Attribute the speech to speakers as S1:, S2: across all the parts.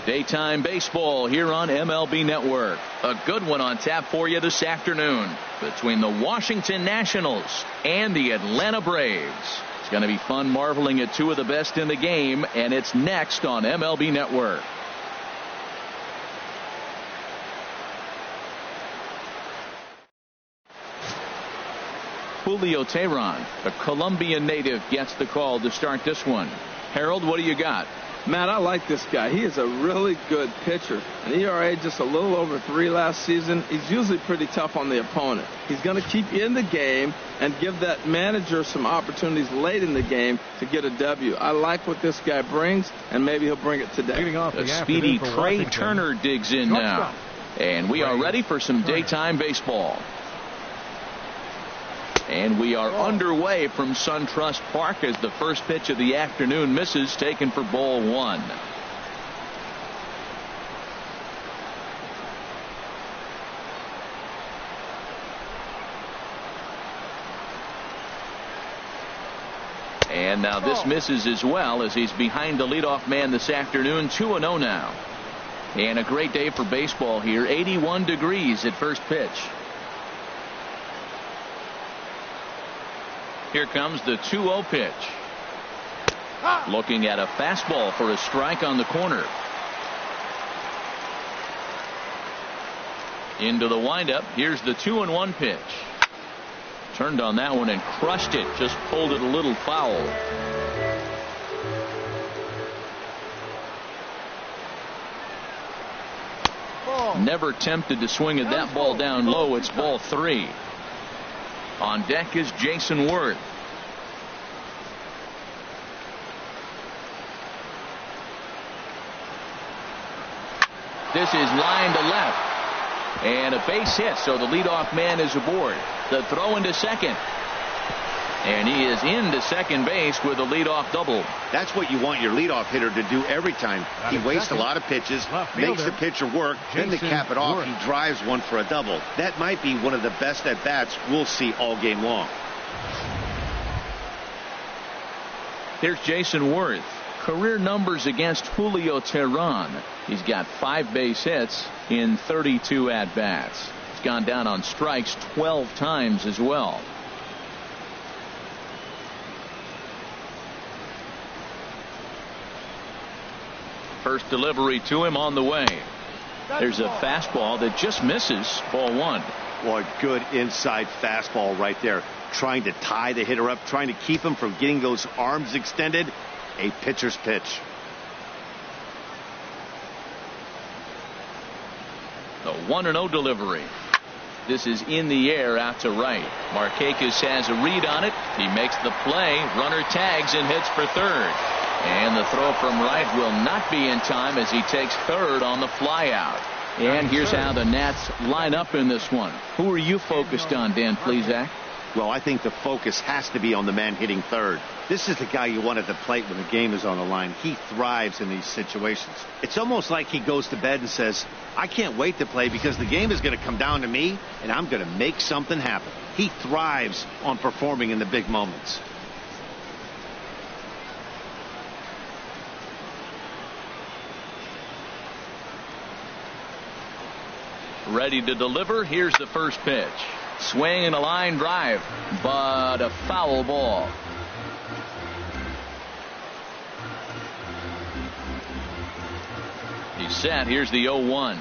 S1: Daytime baseball here on MLB Network. A good one on tap for you this afternoon between the Washington Nationals and the Atlanta Braves. It's going to be fun marveling at two of the best in the game, and it's next on MLB Network. Julio Teheran, the Colombian native, gets the call to start this one. Harold, what do you got?
S2: Matt, I like this guy. He is a really good pitcher. An ERA just a little over 3 last season. He's usually pretty tough on the opponent. He's going to keep you in the game and give that manager some opportunities late in the game to get a W. I like what this guy brings, and maybe he'll bring it today.
S1: The speedy Trey Turner digs in now. And we are ready for some daytime baseball. And we are underway from SunTrust Park as the first pitch of the afternoon misses, taken for ball 1. And now this misses as well, as he's behind the leadoff man this afternoon. 2-0 now. And a great day for baseball here. 81 degrees at first pitch. Here comes the 2-0 pitch. Looking at a fastball for a strike on the corner. Into the windup. Here's the 2-1 pitch. Turned on that one and crushed it. Just pulled it a little foul. Never tempted to swing at that ball down low. It's ball 3. On deck is Jason Worth. This is line to left. And a base hit, so the leadoff man is aboard. The throw into second. And he is into second base with a leadoff double.
S3: That's what you want your leadoff hitter to do every time. He wastes a lot of pitches, makes the pitcher work, then to cap it off, he drives one for a double. That might be one of the best at-bats we'll see all game long.
S1: Here's Jason Worth. Career numbers against Julio Teheran. He's got 5 base hits in 32 at-bats. He's gone down on strikes 12 times as well. First delivery to him on the way. There's a fastball that just misses. Ball 1.
S3: Boy, good inside fastball right there. Trying to tie the hitter up, trying to keep him from getting those arms extended. A pitcher's pitch.
S1: The 1-0 delivery. This is in the air out to right. Markakis has a read on it. He makes the play. Runner tags and hits for third. And the throw from right will not be in time as he takes third on the flyout. And here's how the Nats line up in this one. Who are you focused on, Dan Plesac?
S3: Well, I think the focus has to be on the man hitting third. This is the guy you want at the plate when the game is on the line. He thrives in these situations. It's almost like he goes to bed and says, I can't wait to play because the game is going to come down to me and I'm going to make something happen. He thrives on performing in the big moments.
S1: Ready to deliver. Here's the first pitch. Swing and a line drive, but a foul ball. He's set. Here's the 0-1.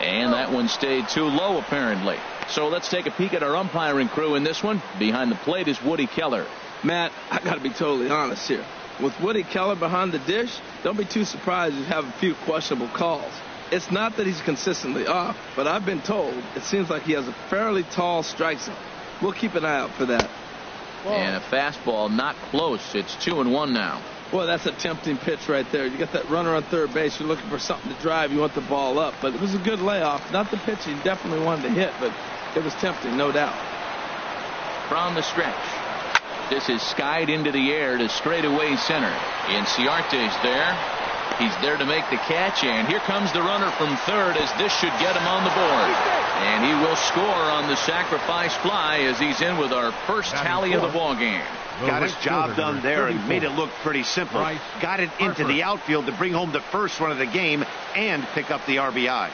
S1: And that one stayed too low apparently. So let's take a peek at our umpiring crew in this one. Behind the plate is Woody Keller.
S2: Matt, I got to be totally honest here. With Woody Keller behind the dish, don't be too surprised you have a few questionable calls. It's not that he's consistently off, but I've been told it seems like he has a fairly tall strike zone. We'll keep an eye out for that.
S1: And a fastball not close. It's 2-1 now.
S2: Boy, that's a tempting pitch right there. You got that runner on third base. You're looking for something to drive. You want the ball up. But it was a good layoff. Not the pitch he definitely wanted to hit, but it was tempting, no doubt.
S1: From the stretch. This is skied into the air to straightaway center. Inciarte's there. He's there to make the catch, and here comes the runner from third as this should get him on the board. And he will score on the sacrifice fly as he's in with our first tally of the ball game.
S3: Got his job done there and made it look pretty simple. Got it into the outfield to bring home the first run of the game and pick up the RBI.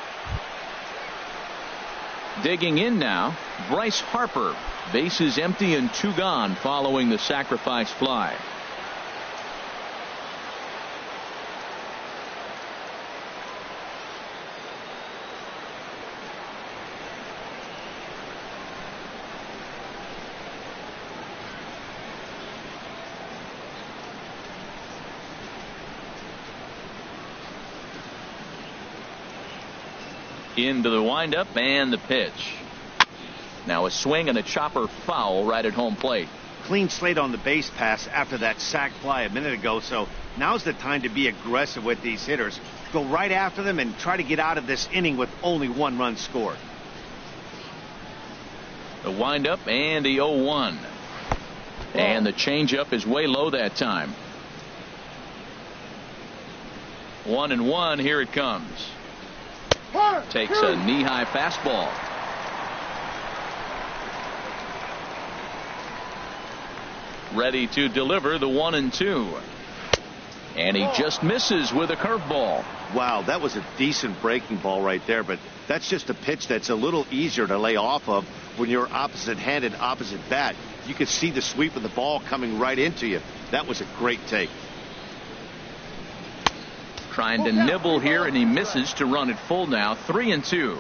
S1: Digging in now, Bryce Harper. Bases empty and 2 gone following the sacrifice fly. Into the windup and the pitch. Now a swing and a chopper foul right at home plate.
S3: Clean slate on the base pass after that sac fly a minute ago, so now's the time to be aggressive with these hitters. Go right after them and try to get out of this inning with only 1 run scored.
S1: The windup and the 0-1. And the changeup is way low that time. 1-1, here it comes. Takes a knee-high fastball. Ready to deliver the 1-2. And he just misses with a curveball.
S3: Wow, that was a decent breaking ball right there, but that's just a pitch that's a little easier to lay off of when you're opposite-handed, opposite bat. You could see the sweep of the ball coming right into you. That was a great take.
S1: Trying to nibble here, and he misses to run it full now. 3-2.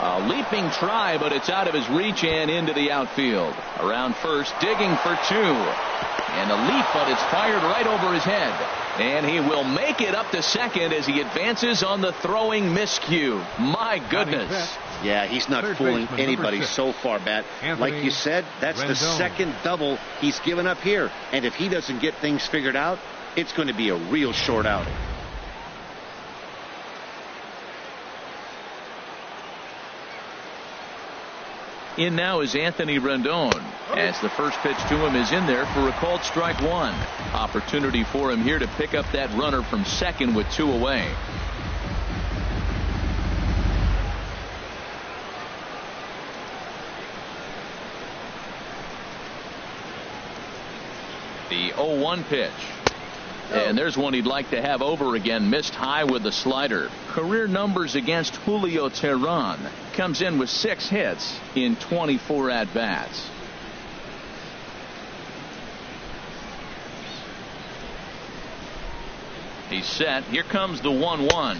S1: A leaping try, but it's out of his reach and into the outfield. Around first, digging for 2. And a leap, but it's fired right over his head. And he will make it up to second as he advances on the throwing miscue. My goodness.
S3: Yeah, he's not fooling anybody so far, Matt. Like you said, that's the second double he's given up here. And if he doesn't get things figured out, it's going to be a real short outing.
S1: In now is Anthony Rendon, as the first pitch to him is in there for a called strike 1. Opportunity for him here to pick up that runner from second with 2 away. The 0-1 pitch. And there's one he'd like to have over again. Missed high with the slider. Career numbers against Julio Teheran. Comes in with 6 hits in 24 at-bats. He's set. Here comes the 1-1.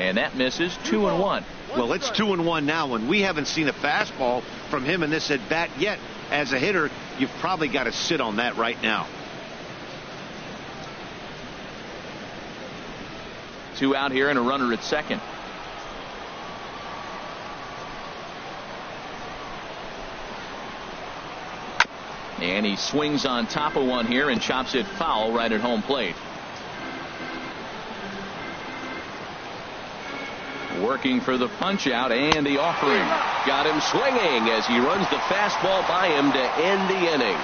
S1: And that misses. 2-1.
S3: Well, it's 2-1 now, and we haven't seen a fastball from him in this at-bat yet. As a hitter, you've probably got to sit on that right now.
S1: 2 out here and a runner at second. And he swings on top of one here and chops it foul right at home plate. Working for the punch out and the offering. Got him swinging as he runs the fastball by him to end the inning.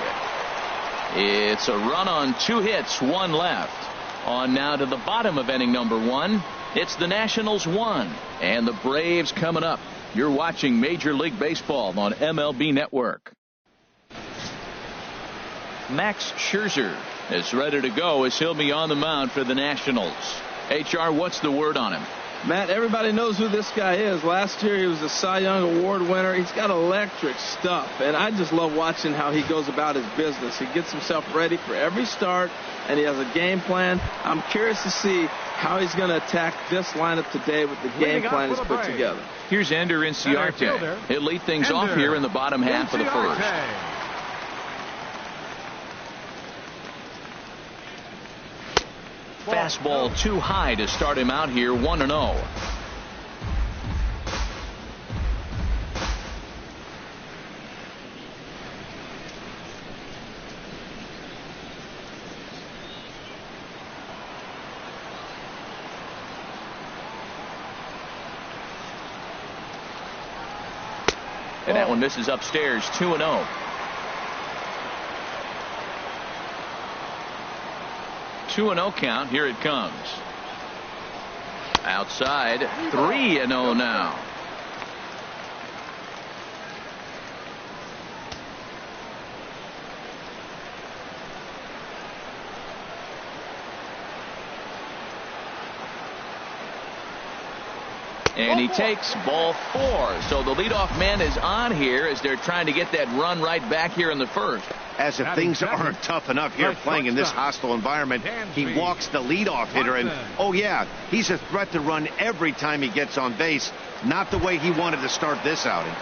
S1: It's a run on 2 hits, 1 left. On now to the bottom of inning number 1. It's the Nationals 1 and the Braves coming up. You're watching Major League Baseball on MLB Network. Max Scherzer is ready to go as he'll be on the mound for the Nationals. HR, what's the word on him?
S2: Matt, everybody knows who this guy is. Last year he was a Cy Young Award winner. He's got electric stuff, and I just love watching how he goes about his business. He gets himself ready for every start, and he has a game plan. I'm curious to see how he's going to attack this lineup today with the game plan he's put together.
S1: Here's Ender Inciarte. He'll lead things off here in the bottom half of the first. Fastball too high to start him out here. 1-0. And that one misses upstairs. 2-0. 2-0 count. Here it comes. Outside, 3-0 now. And he takes ball 4. So the leadoff man is on here as they're trying to get that run right back here in the first.
S3: As if things aren't tough enough here playing in this hostile environment, he walks the leadoff hitter. And, oh, yeah, he's a threat to run every time he gets on base. Not the way he wanted to start this outing.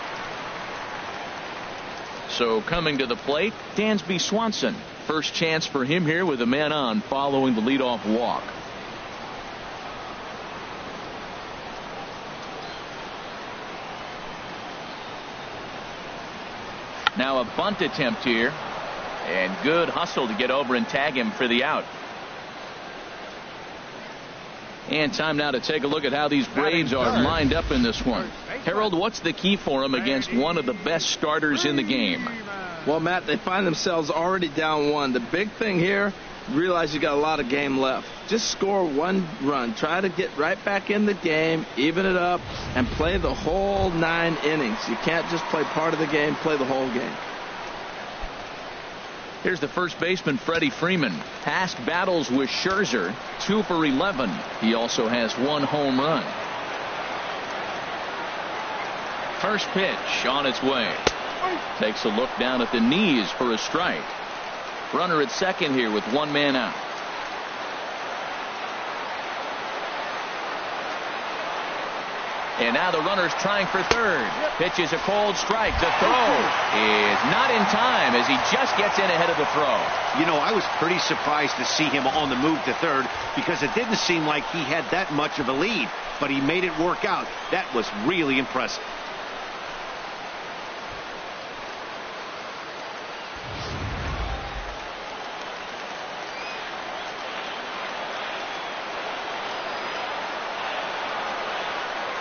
S1: So coming to the plate, Dansby Swanson. First chance for him here with a man on following the leadoff walk. Now a bunt attempt here, and good hustle to get over and tag him for the out. And time now to take a look at how these Braves are lined up in this one. Harold, what's the key for them against one of the best starters in the game?
S2: Well, Matt, they find themselves already down 1. The big thing here, realize you got a lot of game left. Just score 1 run. Try to get right back in the game, even it up, and play the whole 9 innings. You can't just play part of the game, play the whole game.
S1: Here's the first baseman, Freddie Freeman. Past battles with Scherzer, 2 for 11. He also has 1 home run. First pitch on its way. Takes a look down at the knees for a strike. Runner at second here with 1 man out. And now the runner's trying for third. Pitch is a cold strike. The throw is not in time as he just gets in ahead of the throw.
S3: You know, I was pretty surprised to see him on the move to third because it didn't seem like he had that much of a lead. But he made it work out. That was really impressive.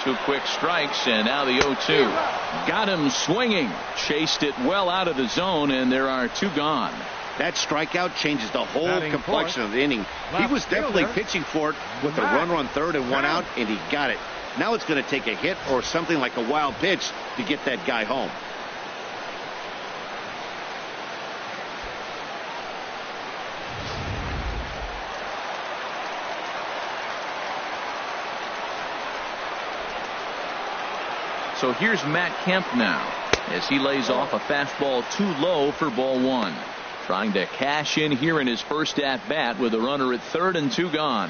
S1: Two quick strikes, and now the 0-2. Got him swinging. Chased it well out of the zone, and there are 2 gone.
S3: That strikeout changes the whole complexion of the inning. He was definitely pitching for it with a runner on third and 1 out, and he got it. Now it's going to take a hit or something like a wild pitch to get that guy home.
S1: So here's Matt Kemp now as he lays off a fastball too low for ball 1. Trying to cash in here in his first at bat with a runner at third and 2 gone.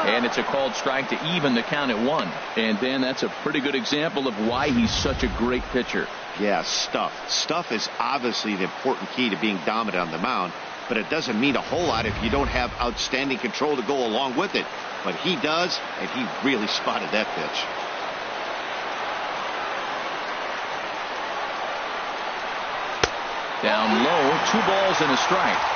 S1: And it's a called strike to even the count at 1. And then that's a pretty good example of why he's such a great pitcher.
S3: Yeah, stuff. Stuff is obviously the important key to being dominant on the mound, but it doesn't mean a whole lot if you don't have outstanding control to go along with it. But he does, and he really spotted that pitch.
S1: Down low, 2 balls and a strike.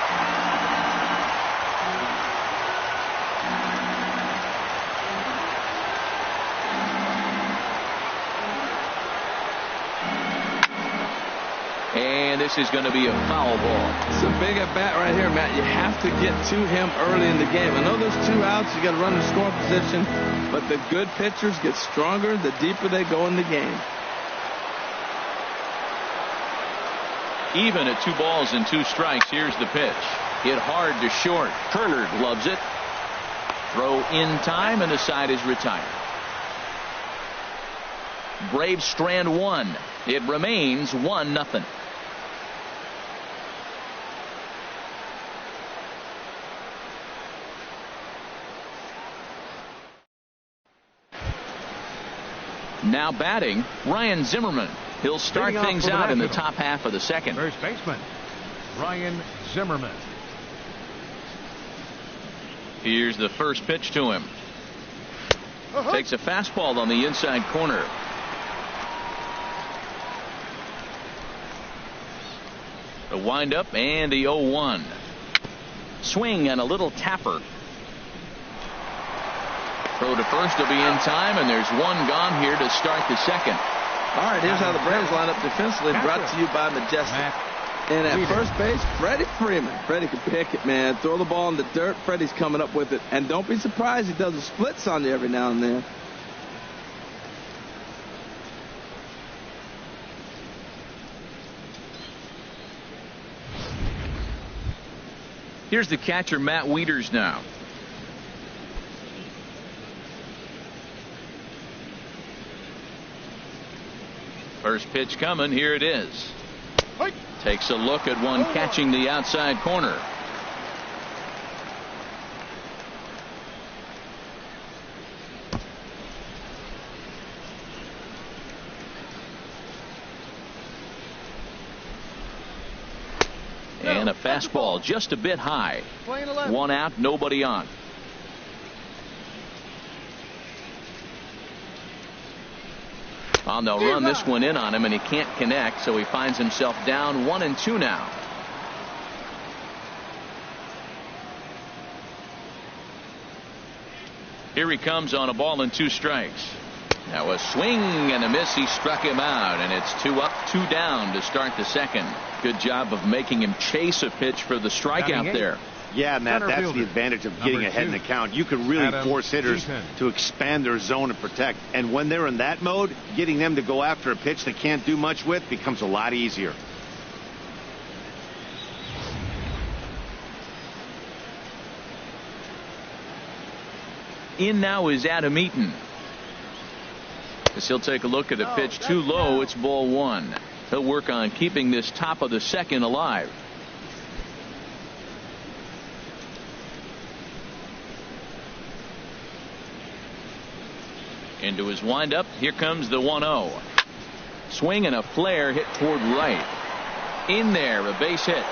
S1: And this is going to be a foul ball.
S2: It's a big at bat right here, Matt. You have to get to him early in the game. I know there's 2 outs. You got to run the score position, but the good pitchers get stronger the deeper they go in the game.
S1: Even at 2 balls and 2 strikes. Here's the pitch. Hit hard to short. Turner gloves it. Throw in time, and the side is retired. Braves strand 1. It remains 1-0. Now batting, Ryan Zimmerman. He'll start things out in the top half of the second.
S4: First baseman, Ryan Zimmerman.
S1: Here's the first pitch to him. Takes a fastball on the inside corner. The windup and the 0-1. Swing and a little tapper. Throw to first will be in time, and there's one gone here to start the second.
S2: All right, here's how the Braves line up defensively, brought to you by Majestic. And at first base, Freddie Freeman. Freddie can pick it, man. Throw the ball in the dirt. Freddie's coming up with it. And don't be surprised he does a splits on you every now and then.
S1: Here's the catcher, Matt Wieters, now. First pitch coming. Here it is. Takes a look at one catching the outside corner. And a fastball just a bit high. 1 out, nobody on. They'll run this one in on him, and he can't connect, so he finds himself down 1-2 now. Here he comes on a ball and 2 strikes. Now a swing and a miss. He struck him out, and it's 2 up, 2 down to start the second. Good job of making him chase a pitch for the strikeout there.
S3: Yeah, Matt, that's the advantage of getting ahead in the count. You can really force hitters to expand their zone and protect. And when they're in that mode, getting them to go after a pitch they can't do much with becomes a lot easier.
S1: In now is Adam Eaton. As he'll take a look at a pitch too low. It's ball 1. He'll work on keeping this top of the second alive. Into his windup. Here comes the 1-0. Swing and a flare hit toward right. In there, a base hit.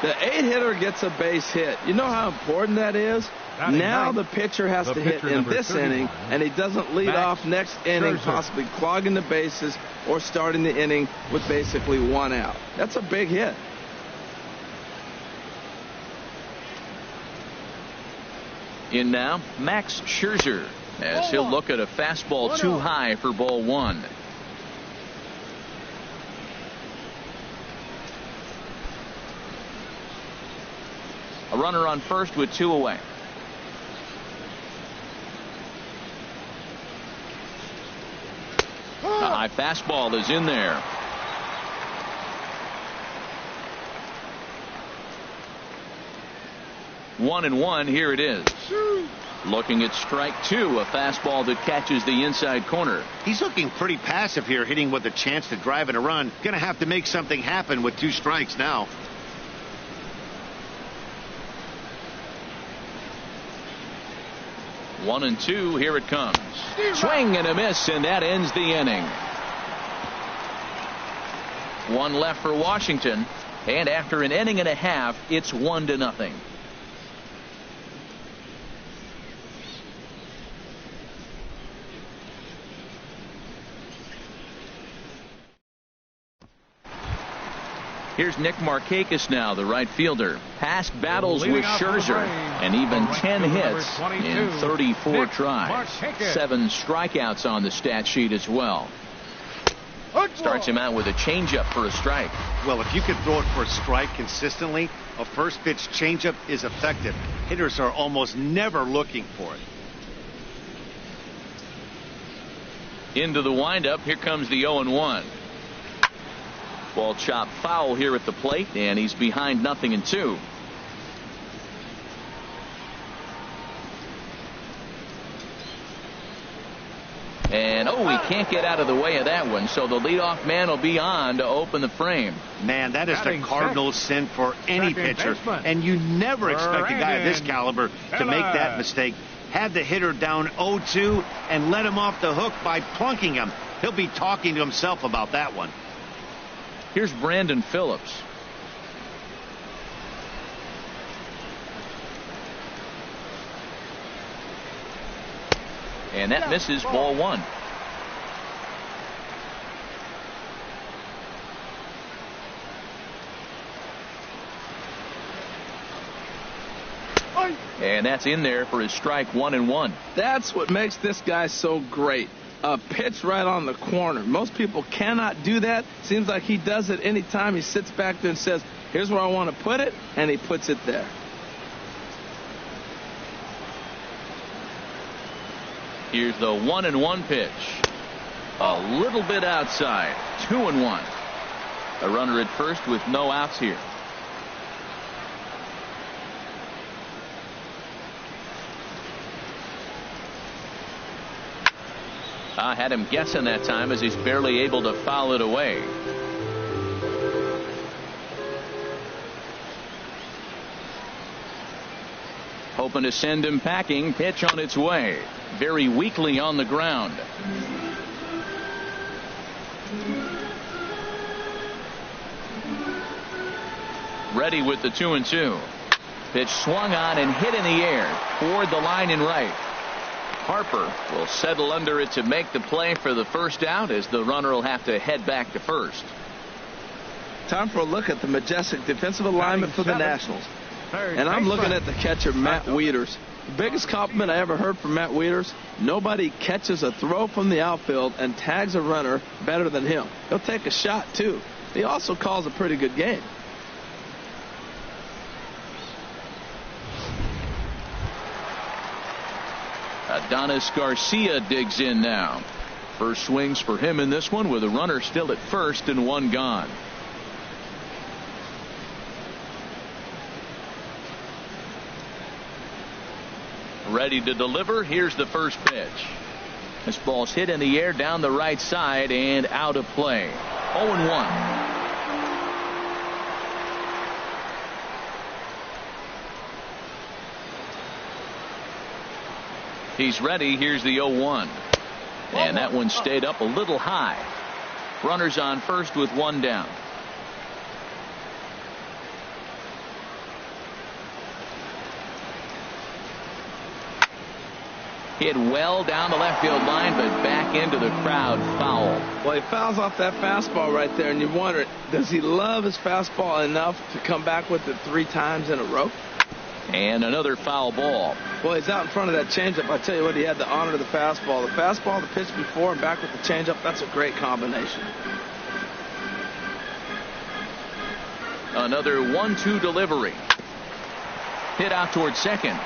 S2: The 8-hitter gets a base hit. You know how important that is? Now the pitcher has to hit in this inning, and he doesn't lead off next inning, possibly clogging the bases or starting the inning with basically 1 out. That's a big hit.
S1: In now, Max Scherzer, as he'll look at a fastball too high for ball 1. A runner on first with 2 away. A high fastball is in there. One and one. Here it is. Looking at strike 2, a fastball that catches the inside corner.
S3: He's looking pretty passive here, hitting with a chance to drive in a run. Gonna have to make something happen with 2 strikes now.
S1: One and 2. Here it comes. Swing and a miss, and that ends the inning. 1 left for Washington, and after an inning and a half, it's 1-0. Here's Nick Markakis now, the right fielder. Past battles with Scherzer, and even 10 hits in 34 tries. 7 strikeouts on the stat sheet as well. Starts him out with a changeup for a strike.
S3: Well, if you can throw it for a strike consistently, a first pitch changeup is effective. Hitters are almost never looking for it.
S1: Into the windup. Here comes the 0-1. Ball chopped foul here at the plate, and he's behind 0-2. And he can't get out of the way of that one, so the leadoff man will be on to open the frame.
S3: Man, that is the cardinal sin for any pitcher, and you never expect a guy of this caliber to make that mistake. Had the hitter down 0-2 and let him off the hook by plunking him. He'll be talking to himself about that one.
S1: Here's Brandon Phillips. And that misses, ball 1. And that's in there for his strike 1-1.
S2: That's what makes this guy so great. A pitch right on the corner. Most people cannot do that. Seems like he does it anytime he sits back there and says, here's where I want to put it, and he puts it there.
S1: Here's the 1-1 pitch. A little bit outside. 2-1. A runner at first with no outs here. I had him guessing that time as he's barely able to foul it away. Hoping to send him packing. Pitch on its way. Very weakly on the ground. Ready with the 2-2. Pitch swung on and hit in the air toward the line and right. Harper will settle under it to make the play for the first out, as the runner will have to head back to first.
S2: Time for a look at the majestic defensive alignment for the Nationals. And I'm looking at the catcher, Matt Wieters. The biggest compliment I ever heard from Matt Wieters: nobody catches a throw from the outfield and tags a runner better than him. He'll take a shot, too. He also calls a pretty good game.
S1: Adonis Garcia digs in now. First swings for him in this one, with a runner still at first and one gone. Ready to deliver. Here's the first pitch. This ball's hit in the air down the right side and out of play. 0-1. He's ready. Here's the 0-1. And that one stayed up a little high. Runners on first with one down. Hit well down the left field line, but back into the crowd, foul.
S2: Well, he fouls off that fastball right there, and you wonder, does he love his fastball enough to come back with it 3 times in a row?
S1: And another foul ball.
S2: Well, he's out in front of that changeup. I tell you what, he had to honor the fastball. The fastball, the pitch before, and back with the changeup, that's a great combination.
S1: Another 1-2 delivery. Hit out towards second.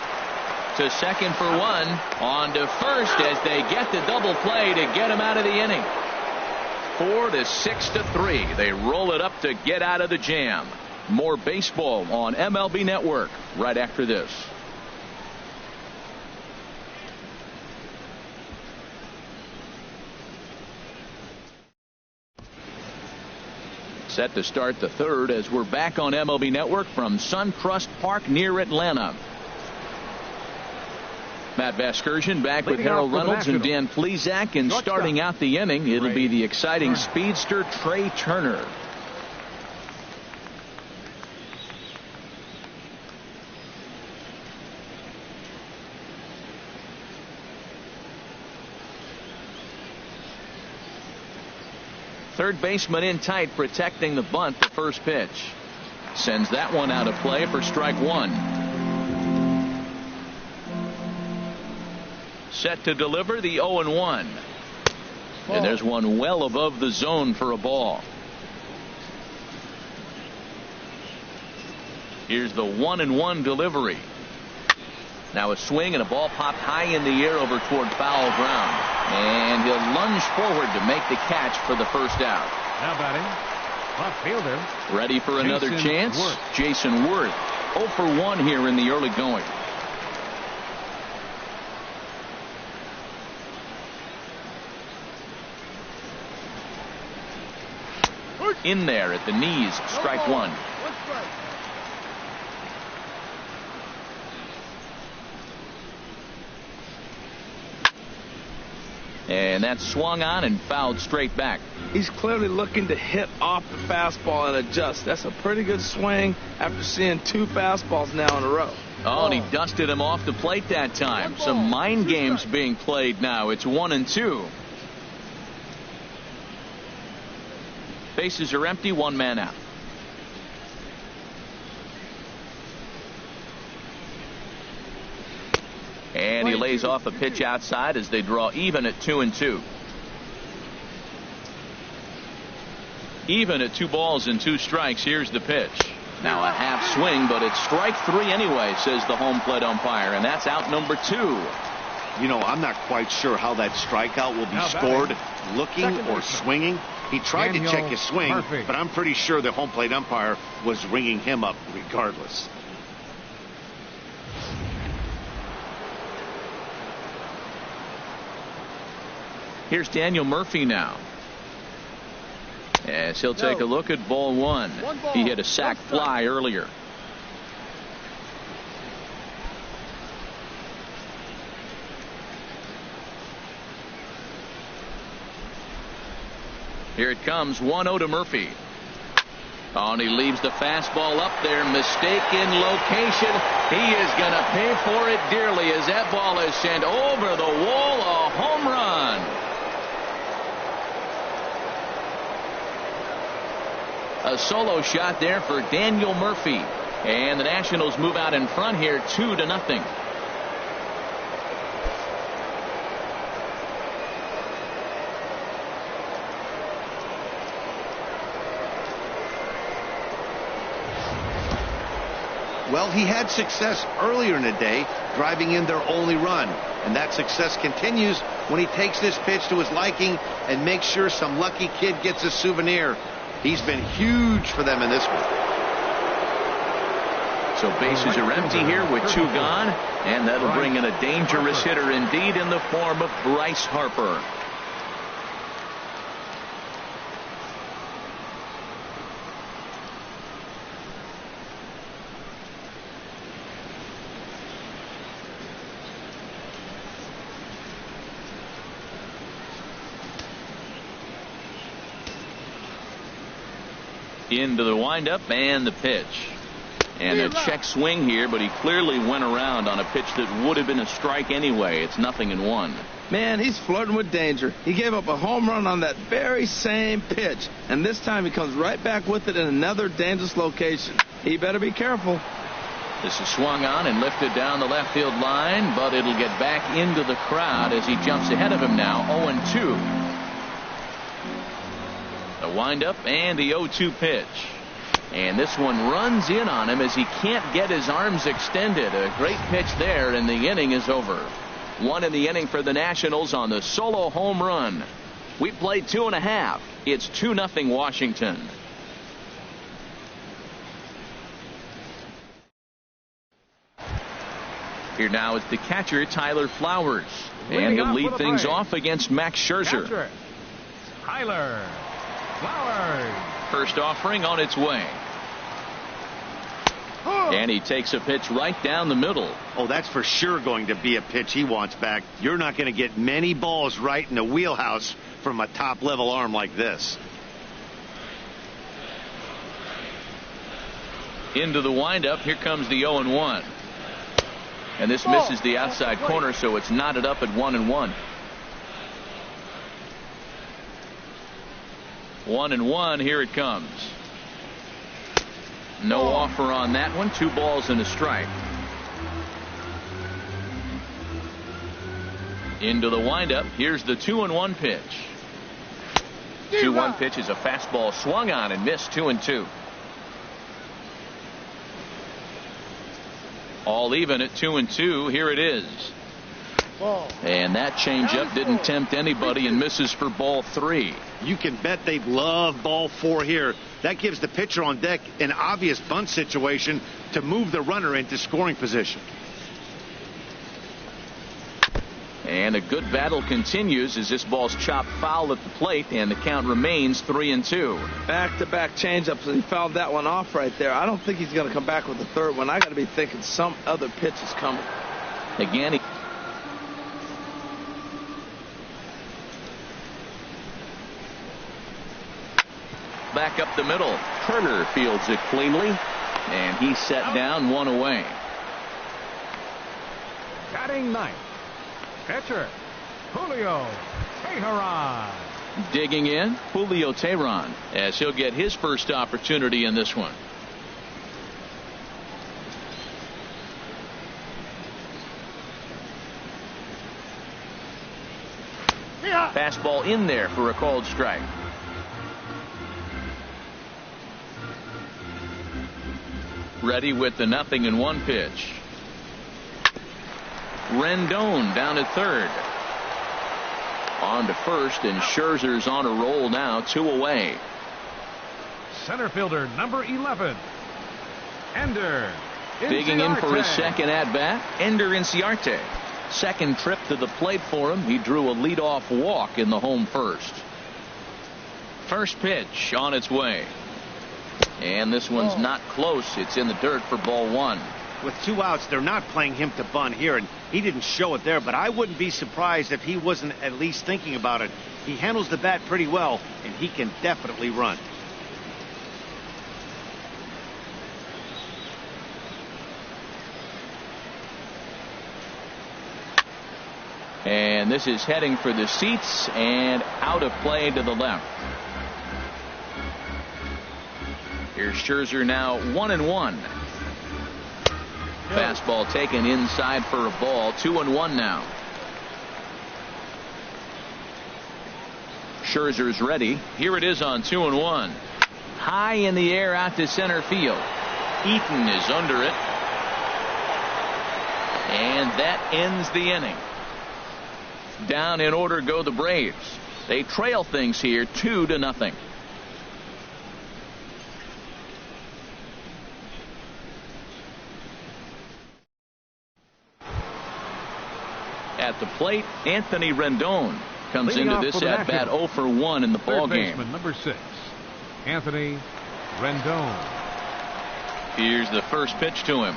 S1: To second for one. On to first as they get the double play to get him out of the inning. 4-6-3. They roll it up to get out of the jam. More baseball on MLB Network right after this. Set to start the third as we're back on MLB Network from SunTrust Park near Atlanta. Matt Vasgersian back with Harold Reynolds and Dan Plesac, and starting out the inning, it'll be the exciting speedster Trey Turner. Third baseman in tight, protecting the bunt. The first pitch sends that one out of play for strike one. Set to deliver the 0-1. And there's one well above the zone for a ball. Here's the 1-1 delivery. Now a swing and a ball popped high in the air over toward foul ground. And he'll lunge forward to make the catch for the first out.
S4: Now batting, left fielder.
S1: Ready for another chance?
S4: Worth.
S1: Jason Worth. 0 for 1 here in the early going. In there at the knees, strike one. And that's swung on and fouled straight back.
S2: He's clearly looking to hit off the fastball and adjust. That's a pretty good swing after seeing 2 fastballs now in a row.
S1: Oh, and he dusted him off the plate that time. Some mind games being played now. It's 1-2. Bases are empty, 1 man out. lays off a pitch outside as they draw even at 2-2. Even at 2 balls and 2 strikes. Here's the pitch. Now a half swing, but it's strike 3 anyway, says the home plate umpire, and that's out number 2.
S3: You know, I'm not quite sure how that strikeout will be scored, looking or swinging. He tried to check his swing, but I'm pretty sure the home plate umpire was ringing him up regardless.
S1: Here's Daniel Murphy now, as he'll take a look at ball 1. He hit a sac fly earlier. Here it comes, 1-0 to Murphy. Oh, and he leaves the fastball up there. Mistaken location. He is going to pay for it dearly as that ball is sent over the wall. A home run. A solo shot there for Daniel Murphy. And the Nationals move out in front here 2-0.
S3: Well, he had success earlier in the day, driving in their only run. And that success continues when he takes this pitch to his liking and makes sure some lucky kid gets a souvenir. He's been huge for them in this one.
S1: So bases are empty here with 2 gone. And that'll bring in a dangerous hitter indeed in the form of Bryce Harper. Into the windup and the pitch. And a check swing here, but he clearly went around on a pitch that would have been a strike anyway. It's 0-1.
S2: Man, he's flirting with danger. He gave up a home run on that very same pitch, and this time he comes right back with it in another dangerous location. He better be careful.
S1: This is swung on and lifted down the left field line, but it'll get back into the crowd as he jumps ahead of him now. 0-2. The windup and the 0-2 pitch. And this one runs in on him as he can't get his arms extended. A great pitch there, and the inning is over. 1 in the inning for the Nationals on the solo home run. We played 2.5. It's 2-0 Washington. Here now is the catcher, Tyler Flowers. And he'll lead things off against Max Scherzer.
S4: Tyler Flowers.
S1: First offering on its way. And he takes a pitch right down the middle.
S3: Oh, that's for sure going to be a pitch he wants back. You're not going to get many balls right in the wheelhouse from a top-level arm like this.
S1: Into the windup. Here comes the 0-1. And this misses the outside corner, so it's knotted up at 1-1. 1-1. Here it comes. No offer on that one. 2 balls and a strike. Into the windup. Here's the 2-1 pitch. 2-1 pitch is a fastball swung on and missed. 2-2. All even at 2-2. Here it is. And that changeup didn't tempt anybody and misses for ball 3.
S3: You can bet they love ball 4 here. That gives the pitcher on deck an obvious bunt situation to move the runner into scoring position.
S1: And a good battle continues as this ball's chopped foul at the plate, and the count remains 3-2.
S2: Back-to-back changeups, and he fouled that one off right there. I don't think he's going to come back with the third one. I got to be thinking some other pitch is coming.
S1: Again, back up the middle. Turner fields it cleanly, and he's set down 1 away.
S4: Batting ninth, catcher Julio Teheran.
S1: Digging in, Julio Teheran, as he'll get his first opportunity in this one. fastball in there for a called strike. Ready with the 0-1 pitch. Rendon down at third. On to first, and Scherzer's on a roll now, 2 away.
S4: Center fielder number 11, Ender
S1: Digging in for his
S4: Inciarte.
S1: second at bat, Ender Inciarte. Second trip to the plate for him. He drew a leadoff walk in the home first. First pitch on its way. And this one's not close. It's in the dirt for ball 1.
S3: With 2 outs, they're not playing him to bunt here, and he didn't show it there, but I wouldn't be surprised if he wasn't at least thinking about it. He handles the bat pretty well, and he can definitely run.
S1: And this is heading for the seats and out of play to the left. Here's Scherzer now 1-1. Fastball taken inside for a ball. 2-1 now. Scherzer's ready. Here it is on 2-1. High in the air out to center field. Eaton is under it. And that ends the inning. Down in order go the Braves. They trail things here 2-0. At the plate, Anthony Rendon comes
S4: Leading
S1: into
S4: off
S1: this
S4: for the
S1: at bat
S4: Nationals.
S1: 0 for 1 in the ball
S4: Third
S1: game.
S4: baseman number 6, Anthony Rendon.
S1: Here's the first pitch to him.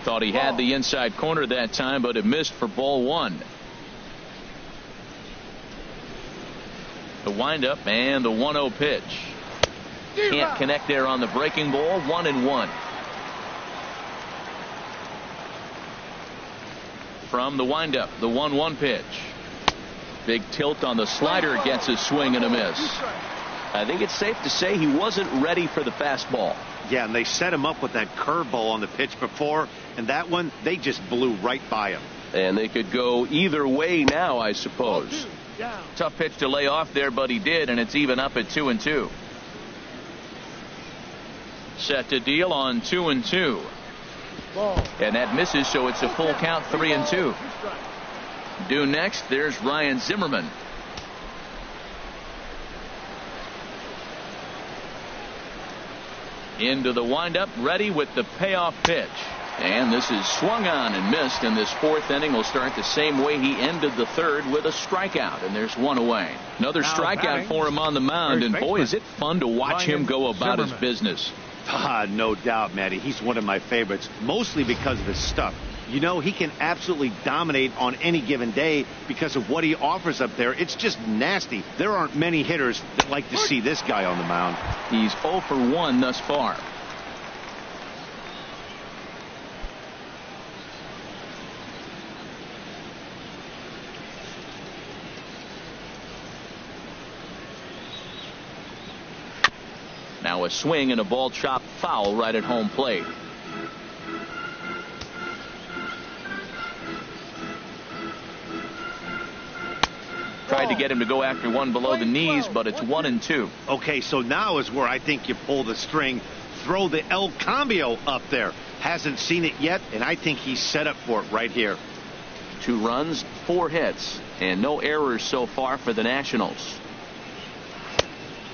S1: Thought he had the inside corner that time, but it missed for ball 1. The windup and the 1-0 pitch. Can't connect there on the breaking ball. 1-1. From the windup, the 1-1 pitch. Big tilt on the slider, gets a swing and a miss. I think it's safe to say he wasn't ready for the fastball.
S3: Yeah, and they set him up with that curveball on the pitch before, and that one, they just blew right by him.
S1: And they could go either way now, I suppose. Tough pitch to lay off there, but he did, and it's even up at 2-2. Set to deal on 2-2. And that misses, so it's a full count, 3-2. Due next, there's Ryan Zimmerman. Into the windup, ready with the payoff pitch. And this is swung on and missed, and this fourth inning will start the same way he ended the third, with a strikeout, and there's 1 away. Another
S4: Now
S1: strikeout
S4: batting,
S1: for him on the mound, and boy, is it fun to watch him go about his
S4: Zimmerman.
S1: business.
S3: No doubt, Matty. He's one of my favorites, mostly because of his stuff. You know, he can absolutely dominate on any given day because of what he offers up there. It's just nasty. There aren't many hitters that like to see this guy on the mound.
S1: He's 0 for 1 thus far. Now a swing and a ball chopped foul right at home plate. Tried to get him to go after one below the knees, but it's 1-2.
S3: Okay, so now is where I think you pull the string. Throw the El Cambio up there. Hasn't seen it yet, and I think he's set up for it right here.
S1: 2 runs, 4 hits, and no errors so far for the Nationals.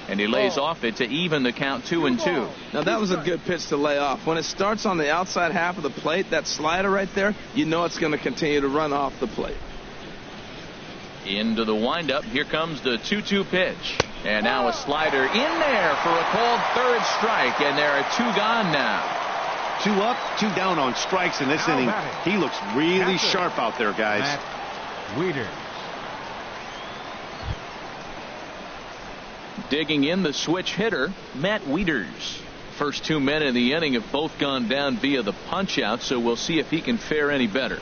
S1: And he lays off it to even the count, 2-2.
S2: Now that was a good pitch to lay off. When it starts on the outside half of the plate, that slider right there, you know it's going to continue to run off the plate.
S1: Into the windup. Here comes the 2-2 pitch. And now a slider in there for a called third strike. And there are 2 gone now.
S3: 2 up, 2 down on strikes in this inning. He looks really sharp out there, guys.
S4: Matt Wieters.
S1: Digging in, the switch hitter, Matt Wieters. First 2 men in the inning have both gone down via the punch out, so we'll see if he can fare any better.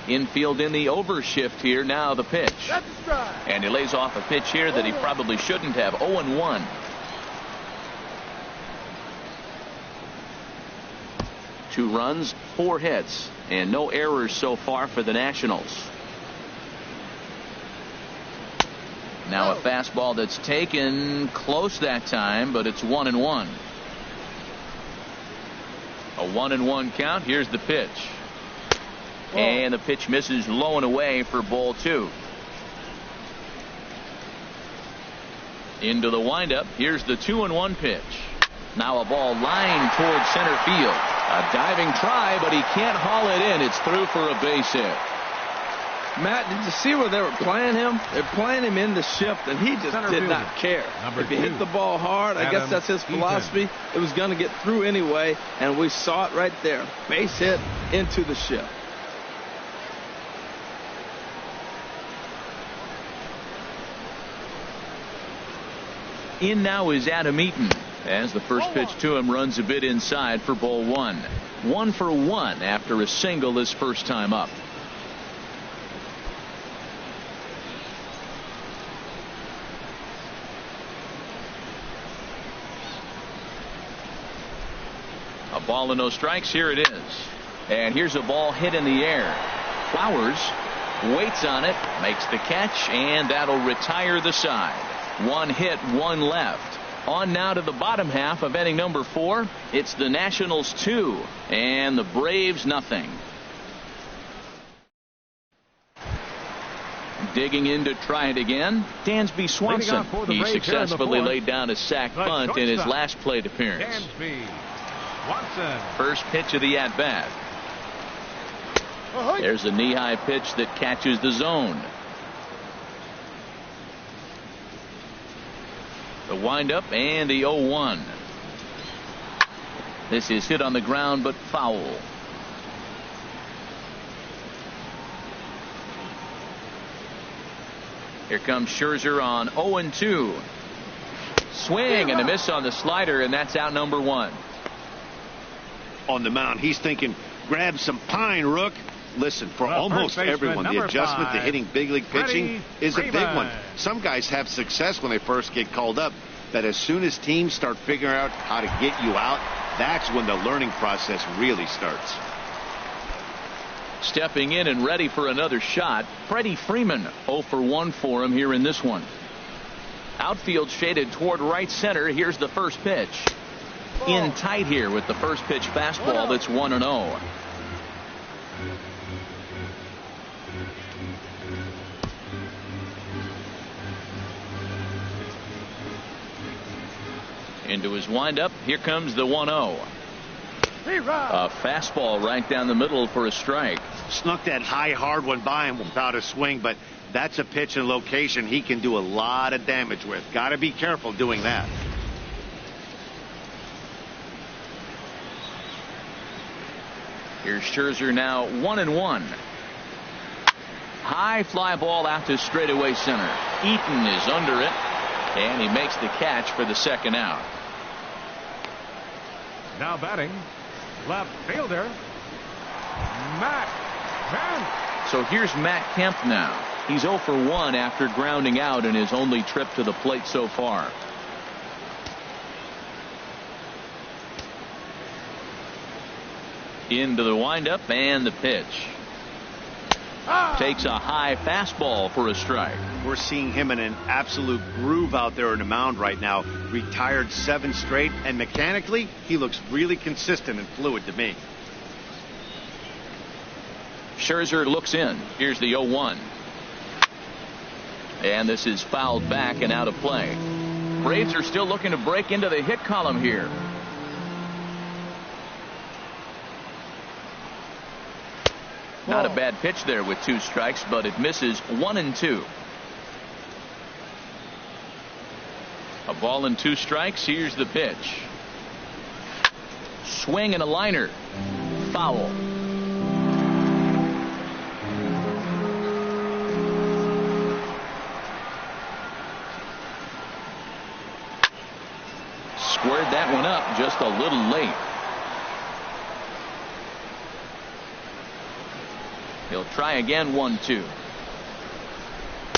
S1: Infield in the overshift here. Now the pitch. And he lays off a pitch here that he probably shouldn't have. 0-1. 2 runs, 4 hits, and no errors so far for the Nationals. Now a fastball that's taken close that time, but it's 1-1. A 1-1 count. Here's the pitch. And the pitch misses low and away for ball 2. Into the windup. Here's the 2-1 pitch. Now a ball lined towards center field. A diving try, but he can't haul it in. It's through for a base hit.
S2: Matt, did you see where they were playing him? They're playing him in the shift, and he just did not care.
S4: Number
S2: if he
S4: 2,
S2: hit the ball hard, I guess that's his philosophy. It was going to get through anyway, and we saw it right there. Base hit into the shift.
S1: In now is Adam Eaton, as the first pitch to him runs a bit inside for ball 1. 1 for 1 after a single his first time up. A ball and no strikes. Here it is. And here's a ball hit in the air. Flowers waits on it, makes the catch, and that'll retire the side. 1 hit, 1 left. On now to the bottom half of inning number 4. It's the Nationals 2 and the Braves nothing. Digging in to try it again, Dansby Swanson. He successfully laid down a sac bunt in his last plate appearance.
S4: Dansby Swanson.
S1: First pitch of the at-bat. There's a knee-high pitch that catches the zone. The windup and the 0-1. This is hit on the ground but foul. Here comes Scherzer on 0-2. Swing and a miss on the slider, and that's out number 1.
S3: On the mound, he's thinking, grab some pine, Rook. Listen, for almost everyone, the adjustment to hitting big league pitching is a big one. Some guys have success when they first get called up, but as soon as teams start figuring out how to get you out, that's when the learning process really starts.
S1: Stepping in and ready for another shot, Freddie Freeman. 0 for 1 for him here in this one. Outfield shaded toward right center. Here's the first pitch. In tight here with the first pitch fastball that's 1-0. Into his windup. Here comes the 1-0. A fastball right down the middle for a strike.
S3: Snuck that high hard one by him without a swing, but that's a pitch and location he can do a lot of damage with. Got to be careful doing that.
S1: Here's Scherzer now 1-1. High fly ball out to straightaway center. Eaton is under it, and he makes the catch for the second out.
S4: Now batting, left fielder, Matt Kemp.
S1: So here's Matt Kemp now. He's 0 for 1 after grounding out in his only trip to the plate so far. Into the windup and the pitch. Takes a high fastball for a strike.
S3: We're seeing him in an absolute groove out there on the mound right now. Retired 7 straight, and mechanically he looks really consistent and fluid to me.
S1: Scherzer looks in. Here's the 0-1. And this is fouled back and out of play. Braves are still looking to break into the hit column here. Not a bad pitch there with 2 strikes, but it misses 1-2. A ball and 2 strikes. Here's the pitch. Swing and a liner. Foul. Squared that one up just a little late. He'll try again. 1-2.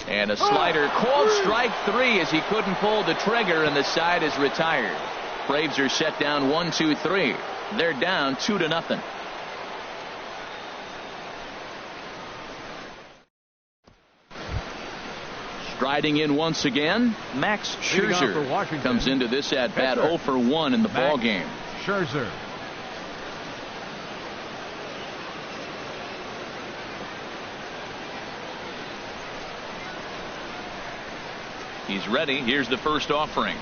S1: And a slider called strike 3 as he couldn't pull the trigger, and the side is retired. Braves are set down 1-2-3. They're down 2-0. Striding in once again, Max Scherzer comes into this at bat 0 for 1 in the ball game.
S4: Scherzer.
S1: He's ready. Here's the first offering.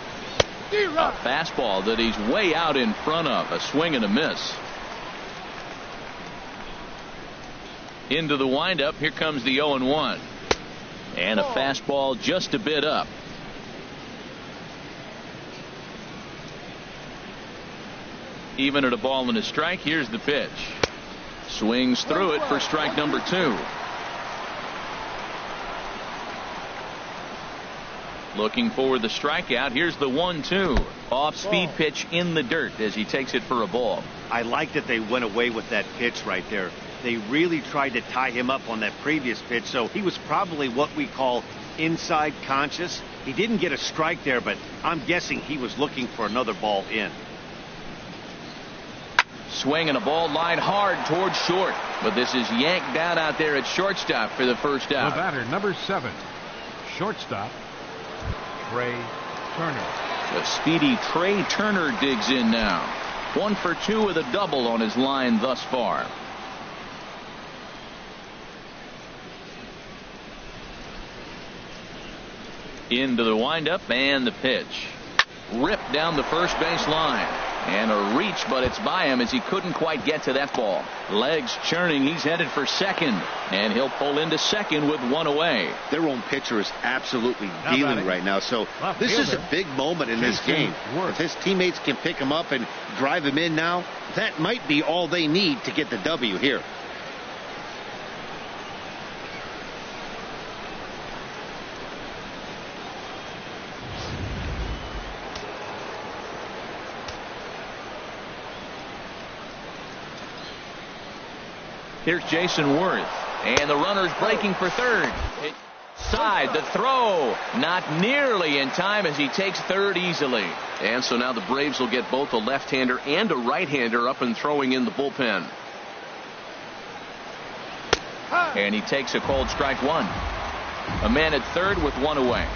S1: A fastball that he's way out in front of. A swing and a miss. Into the windup. Here comes the 0-1. And a fastball just a bit up. Even at a ball and a strike. Here's the pitch. Swings through it for strike number 2. Looking for the strikeout. Here's the 1-2. Off-speed pitch in the dirt as he takes it for a ball.
S3: I like that they went away with that pitch right there. They really tried to tie him up on that previous pitch, so he was probably what we call inside conscious. He didn't get a strike there, but I'm guessing he was looking for another ball in.
S1: Swing and a ball line hard towards short, but this is yanked down out there at shortstop for the first out.
S4: The batter, number 7, shortstop, Trey Turner.
S1: The speedy Trey Turner digs in now. 1 for 2 with a double on his line thus far. Into the windup and the pitch. Ripped down the first base line. And a reach, but it's by him as he couldn't quite get to that ball. Legs churning. He's headed for second. And he'll pull into second with 1 away.
S3: Their own pitcher is absolutely dealing right now. So this is a big moment in this game. If his teammates can pick him up and drive him in now, that might be all they need to get the W here.
S1: Here's Jason Worth. And the runner's breaking for third. Side, the throw. Not nearly in time as he takes third easily. And so now the Braves will get both a left-hander and a right-hander up and throwing in the bullpen. And he takes a cold strike 1. A man at third with 1 away.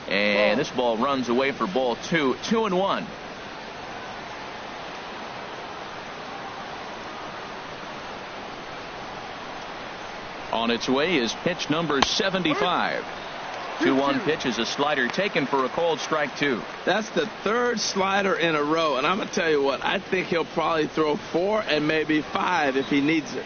S1: And this ball runs away for ball 2. 2-1. On its way is pitch number 75. 2-1 pitch is a slider taken for a cold strike 2.
S2: That's the third slider in a row, and I'm going to tell you what, I think he'll probably throw 4 and maybe 5 if he needs it.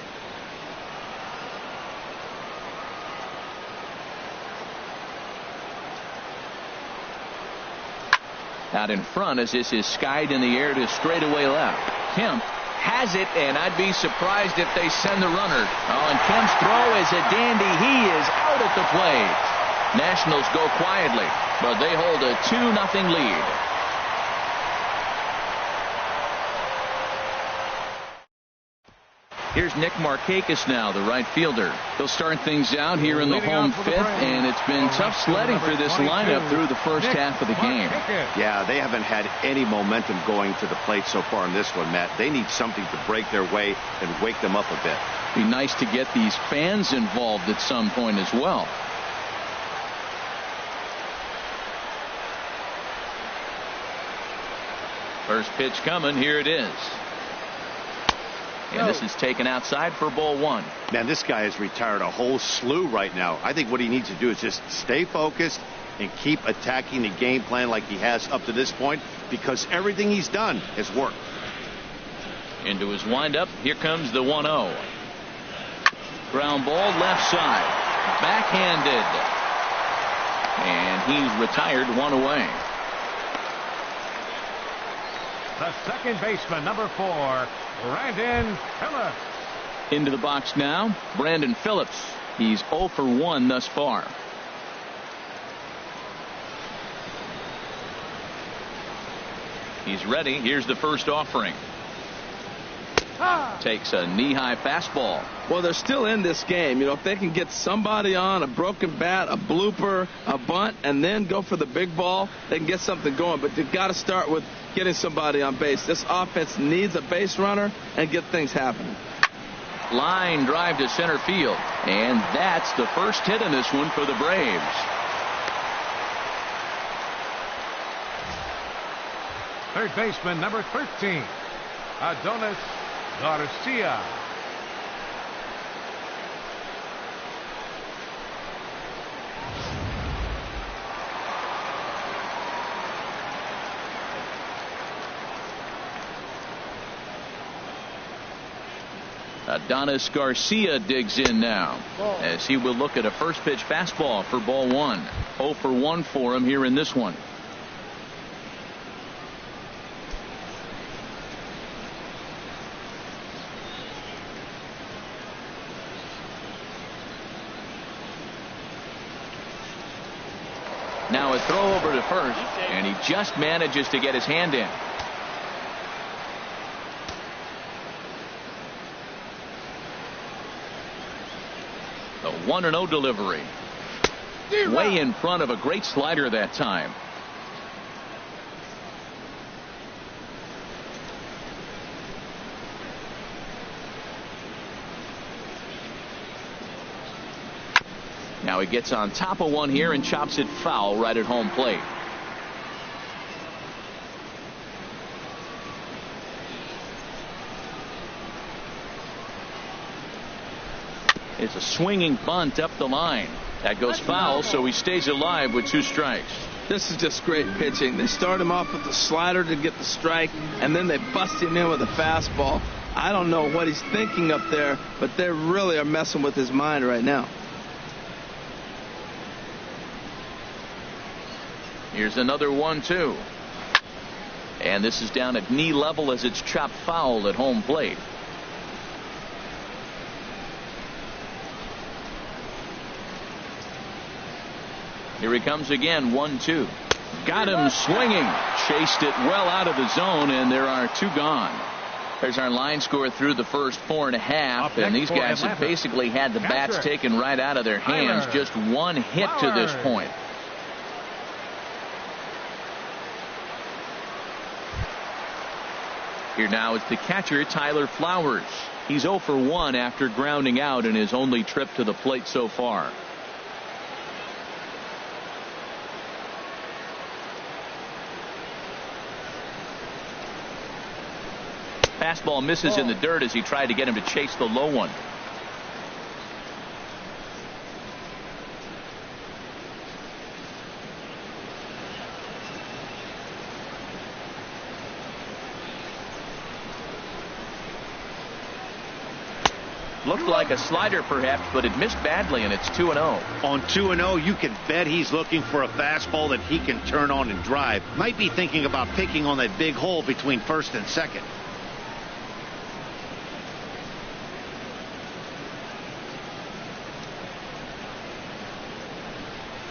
S1: Out in front as this is skied in the air to straightaway left. Kemp has it, and I'd be surprised if they send the runner. Oh, and Kemp's throw is a dandy. He is out at the plate. Nationals go quietly, but they hold a 2-0 lead. Here's Nick Markakis now, the right fielder. He'll start things out here in the home fifth, and it's been tough sledding for this lineup through the first half of the game.
S3: Yeah, they haven't had any momentum going to the plate so far in this one, Matt. They need something to break their way and wake them up a bit.
S1: Be nice to get these fans involved at some point as well. First pitch coming. Here it is. And this is taken outside for ball 1.
S3: Man, this guy has retired a whole slew right now. I think what he needs to do is just stay focused and keep attacking the game plan like he has up to this point, because everything he's done has worked.
S1: Into his windup. Here comes the 1-0. Ground ball left side. Backhanded. And he's retired 1 away.
S4: The second baseman, number 4, Brandon Phillips.
S1: Into the box now, Brandon Phillips. He's 0 for 1 thus far. He's ready. Here's the first offering. Takes a knee-high fastball.
S2: Well, they're still in this game. You know, if they can get somebody on, a broken bat, a blooper, a bunt, and then go for the big ball, they can get something going. But they've got to start with getting somebody on base. This offense needs a base runner and get things happening.
S1: Line drive to center field. And that's the first hit in this one for the Braves.
S4: Third baseman, number 13, Adonis Garcia.
S1: Adonis Garcia digs in now as he will look at a first pitch fastball for ball one. 0 for 1 for him here in this one. Now a throw over to first, and he just manages to get his hand in. The 1-0 delivery. Way in front of a great slider that time. Now he gets on top of one here and chops it foul right at home plate. It's a swinging bunt up the line. That goes foul, so he stays alive with 2 strikes.
S2: This is just great pitching. They start him off with the slider to get the strike, and then they bust him in with a fastball. I don't know what he's thinking up there, but they really are messing with his mind right now.
S1: Here's another 1-2. And this is down at knee level as it's chopped foul at home plate. Here he comes again. 1-2. Got him swinging. Chased it well out of the zone, and there are 2 gone. There's our line score through the first 4.5, and these guys have basically had the bats taken right out of their hands. Just 1 hit to this point. Here now is the catcher, Tyler Flowers. He's 0 for 1 after grounding out in his only trip to the plate so far. Fastball misses in the dirt as he tried to get him to chase the low one. Looked like a slider perhaps, but it missed badly, and it's 2-0.
S3: On 2-0, you can bet he's looking for a fastball that he can turn on and drive. Might be thinking about picking on that big hole between first and second.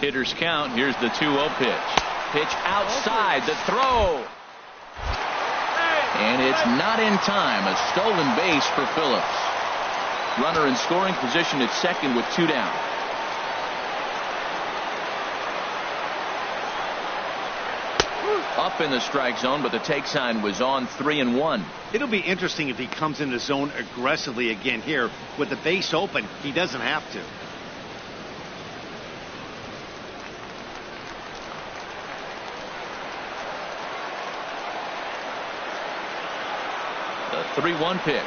S1: Hitters count. Here's the 2-0 pitch. Pitch outside. The throw. And it's not in time. A stolen base for Phillips. Runner in scoring position at second with 2 down. Up in the strike zone, but the take sign was on 3-1.
S3: It'll be interesting if he comes in the zone aggressively again here. With the base open, he doesn't have to.
S1: The 3-1 pitch.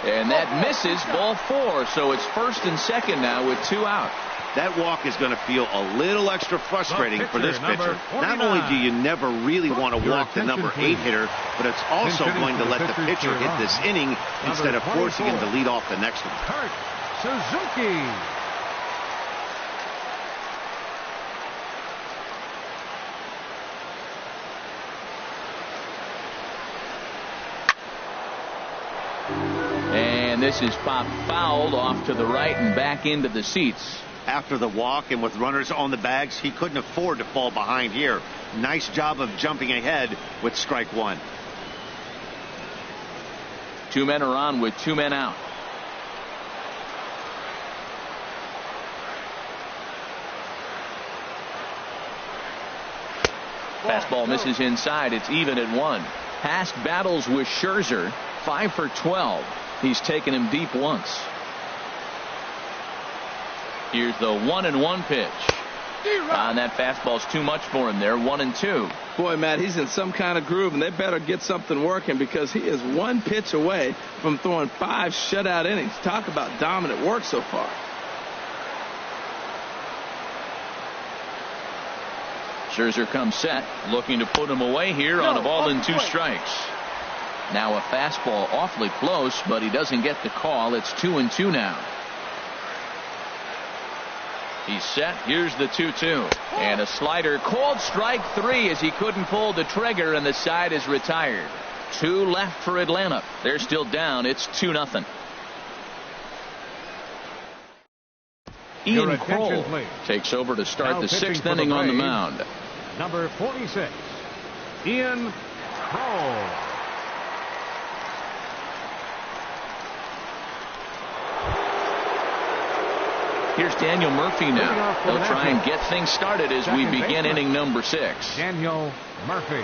S1: And that misses, ball 4. So it's first and second now with 2 out.
S3: That walk is going to feel a little extra frustrating for this pitcher. Not only do you never really want to walk the number 8 hitter, but it's also going to let the pitcher hit this inning instead of forcing him to lead off the next one.
S4: Kurt Suzuki.
S1: And this is popped fouled off to the right and back into the seats.
S3: After the walk and with runners on the bags, he couldn't afford to fall behind here. Nice job of jumping ahead with strike 1.
S1: Two men are on with two men out. Fastball misses inside. It's even at 1. Past battles with Scherzer, 5 for 12. He's taken him deep once. Here's the 1-1 pitch. And that fastball's too much for him there. 1-2.
S2: Boy, Matt, he's in some kind of groove, and they better get something working because he is one pitch away from throwing 5 shutout innings. Talk about dominant work so far.
S1: Scherzer comes set, looking to put him away here on a ball and 2 strikes. Now a fastball awfully close, but he doesn't get the call. It's 2-2 now. He's set. Here's the 2-2. And a slider called strike 3 as he couldn't pull the trigger, and the side is retired. 2 left for Atlanta. They're still down. It's 2-0. Ian Kroll takes over to start the 6th inning on the mound.
S4: Number 46, Ian Kroll.
S1: Here's Daniel Murphy now. He'll try and get things started as we begin inning number 6.
S4: Daniel Murphy.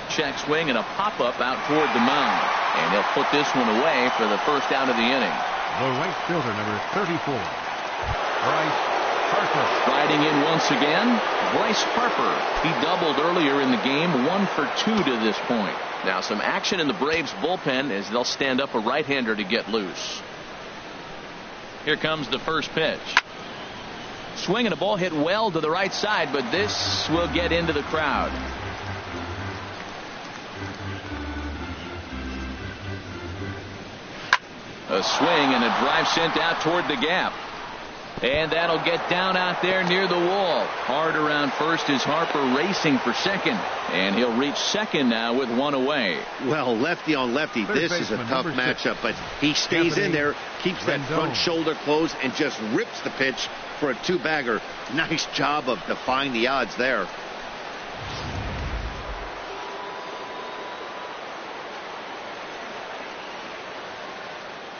S1: Check swing and a pop-up out toward the mound. And he'll put this one away for the first out of the inning.
S4: The right fielder, number 34, Bryce Harper.
S1: Riding in once again, Bryce Harper. He doubled earlier in the game, 1 for 2 to this point. Now some action in the Braves bullpen as they'll stand up a right-hander to get loose. Here comes the first pitch. Swing and a ball hit well to the right side, but this will get into the crowd. A swing and a drive sent out toward the gap. And that'll get down out there near the wall. Hard around first is Harper racing for second. And he'll reach second now with 1 away.
S3: Well, lefty on lefty, this is a tough matchup, but he stays in there, keeps that front shoulder closed, and just rips the pitch for a 2-bagger. Nice job of defying the odds there.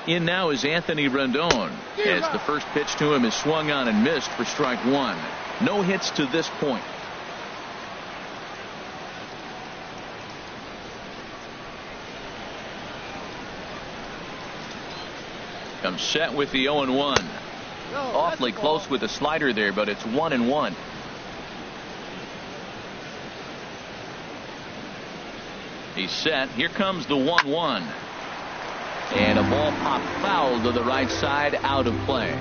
S1: In now is Anthony Rendon, as the first pitch to him is swung on and missed for strike 1. No hits to this point. Comes set with the 0-1. Awfully close with the slider there, but it's 1-1. He's set. Here comes the 1-1. And a ball popped foul to the right side, out of play.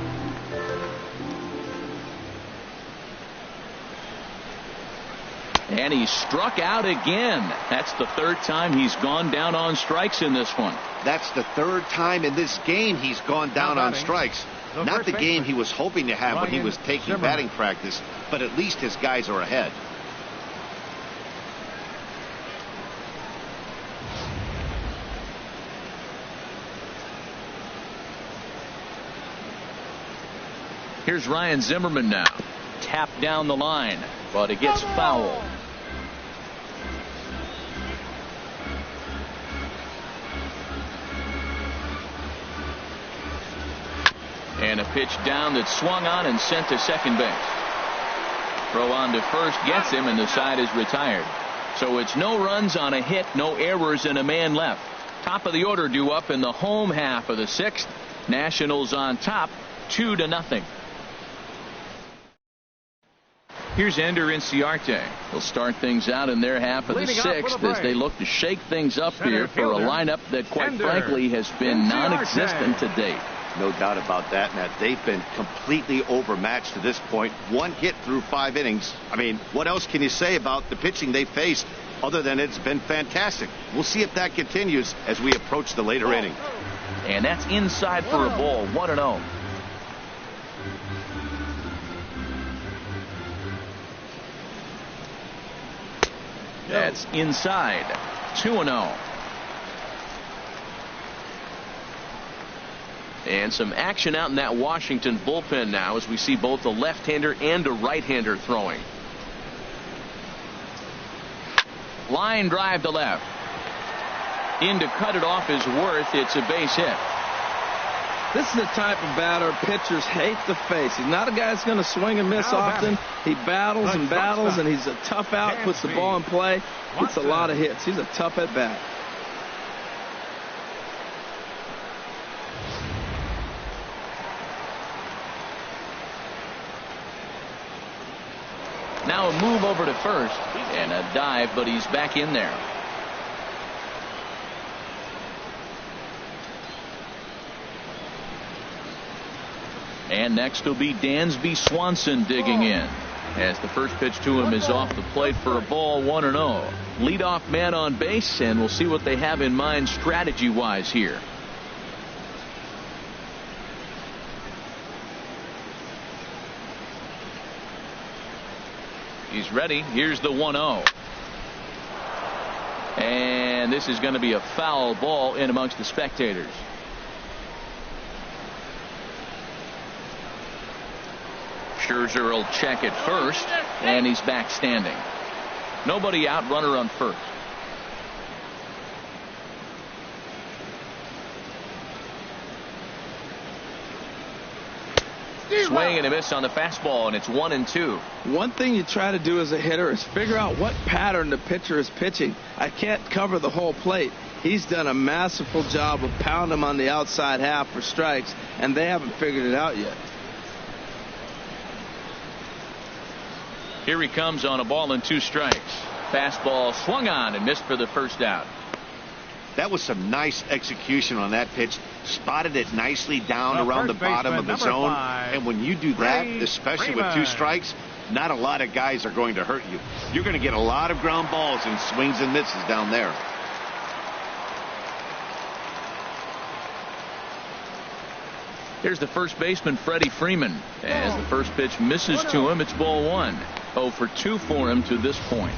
S1: And he struck out again. That's the 3rd time he's gone down on strikes in this one.
S3: That's the 3rd time in this game he's gone down on strikes. Not the game he was hoping to have when he was taking batting practice, but at least his guys are ahead.
S1: Here's Ryan Zimmerman now. Tapped down the line, but it gets foul. And a pitch down that's swung on and sent to second base. Throw on to first gets him, and the side is retired. So it's no runs on a hit, no errors, and a man left. Top of the order due up in the home half of the 6th. Nationals on top, 2-0. Here's Ender Inciarte. He'll start things out in their half of the 6th as they look to shake things up here for a lineup that, quite frankly, has been non-existent to date.
S3: No doubt about that, Matt. They've been completely overmatched to this point. 1 hit through 5 innings. I mean, what else can you say about the pitching they faced other than it's been fantastic? We'll see if that continues as we approach the later inning.
S1: And that's inside for a ball, 1-0. That's inside, 2-0. And some action out in that Washington bullpen now as we see both a left-hander and a right-hander throwing. Line drive to left. In to cut it off is Worth. It's a base hit.
S2: This is the type of batter pitchers hate to face. He's not a guy that's going to swing and miss often. He battles and battles, and he's a tough out, puts the ball in play, gets a lot of hits. He's a tough at bat.
S1: Now a move over to first and a dive, but he's back in there. And next will be Dansby Swanson digging in, as the first pitch to him is off the plate for a ball, 1-0. Leadoff man on base, and we'll see what they have in mind strategy-wise here. He's ready. Here's the 1-0. And this is going to be a foul ball in amongst the spectators. Scherzer will check at first, and he's back standing. Nobody out, runner on first. Swing and a miss on the fastball, and it's 1-2.
S2: One thing you try to do as a hitter is figure out what pattern the pitcher is pitching. I can't cover the whole plate. He's done a masterful job of pounding him on the outside half for strikes, and they haven't figured it out yet.
S1: Here he comes on a ball and 2 strikes. Fastball swung on and missed for the first out.
S3: That was some nice execution on that pitch. Spotted it nicely down around the bottom of the zone. And when you do that, especially with 2 strikes, not a lot of guys are going to hurt you. You're going to get a lot of ground balls and swings and misses down there.
S1: Here's the first baseman, Freddie Freeman. As the first pitch misses to him, it's ball 1. 0 for 2 for him to this point.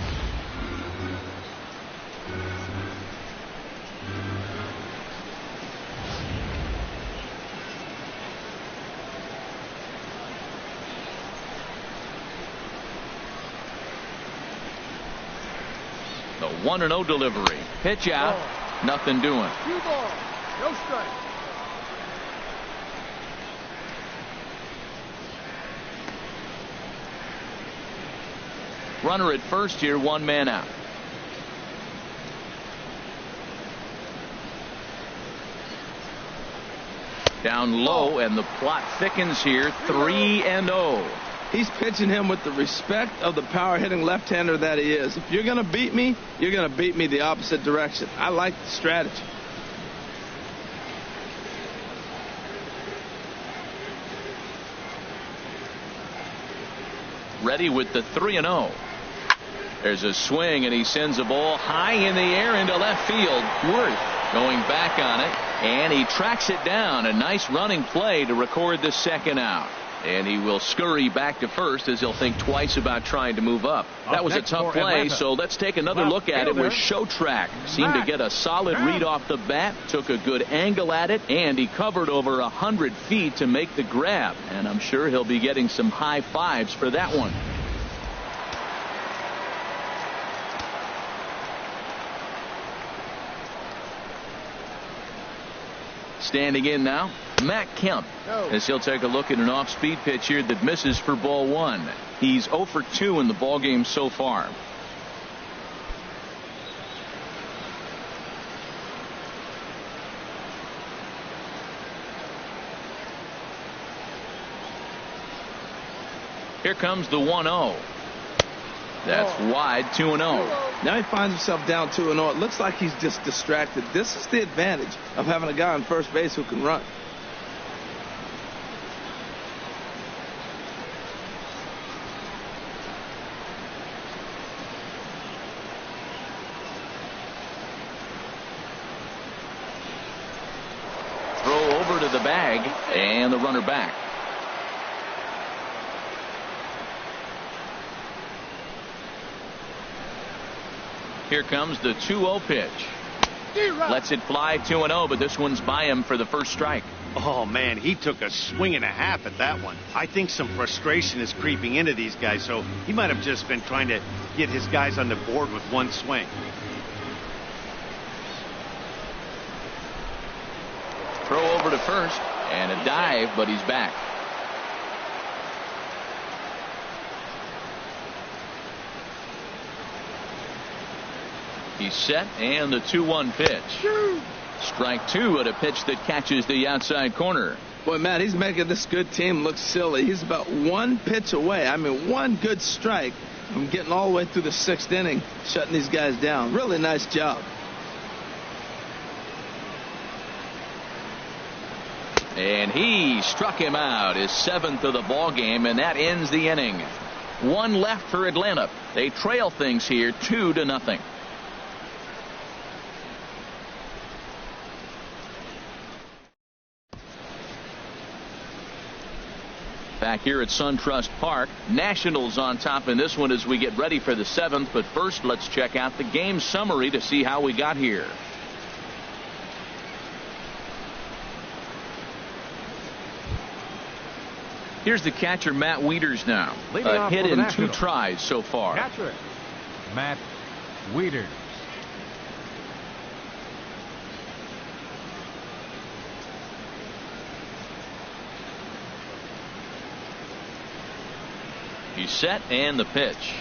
S1: The 1-0 delivery. Pitch out. Nothing doing.
S5: 2 balls. No strike.
S1: Runner at first here, 1 man out. Down low, and the plot thickens here. 3-0.
S2: He's pitching him with the respect of the power hitting left-hander that he is. If you're going to beat me, you're going to beat me the opposite direction. I like the strategy.
S1: Ready with the 3-0. There's a swing, and he sends a ball high in the air into left field. Worth going back on it, and he tracks it down. A nice running play to record the second out. And he will scurry back to first as he'll think twice about trying to move up. That was a tough play, so let's take another look at it with Showtrack. Seemed to get a solid read off the bat, took a good angle at it, and he covered over 100 feet to make the grab. And I'm sure he'll be getting some high fives for that one. Standing in now, Matt Kemp, as he'll take a look at an off-speed pitch here that misses for ball 1. He's 0 for 2 in the ballgame so far. Here comes the 1-0. That's wide, 2-0.
S2: Now he finds himself down 2-0. It looks like he's just distracted. This is the advantage of having a guy on first base who can run.
S1: Throw over to the bag, and the runner back. Here comes the 2-0 pitch. Lets it fly 2-0, but this one's by him for the first strike.
S3: Oh, man, he took a swing and a half at that one. I think some frustration is creeping into these guys, so he might have just been trying to get his guys on the board with one swing.
S1: Throw over to first, and a dive, but he's back. He's set, and the 2-1 pitch. Strike two at a pitch that catches the outside corner.
S2: Boy, Matt, he's making this good team look silly. He's about one pitch away. I mean, one good strike from getting all the way through the sixth inning, shutting these guys down. Really nice job.
S1: And he struck him out, his seventh of the ball game, and that ends the inning. One left for Atlanta. They trail things here 2-0. Back here at SunTrust Park, Nationals on top in this one as we get ready for the seventh. But first, let's check out the game summary to see how we got here. Here's the catcher, Matt Wieters now. A hit in 2 tries so far.
S4: Catcher, Matt Wieters.
S1: He's set, and the pitch.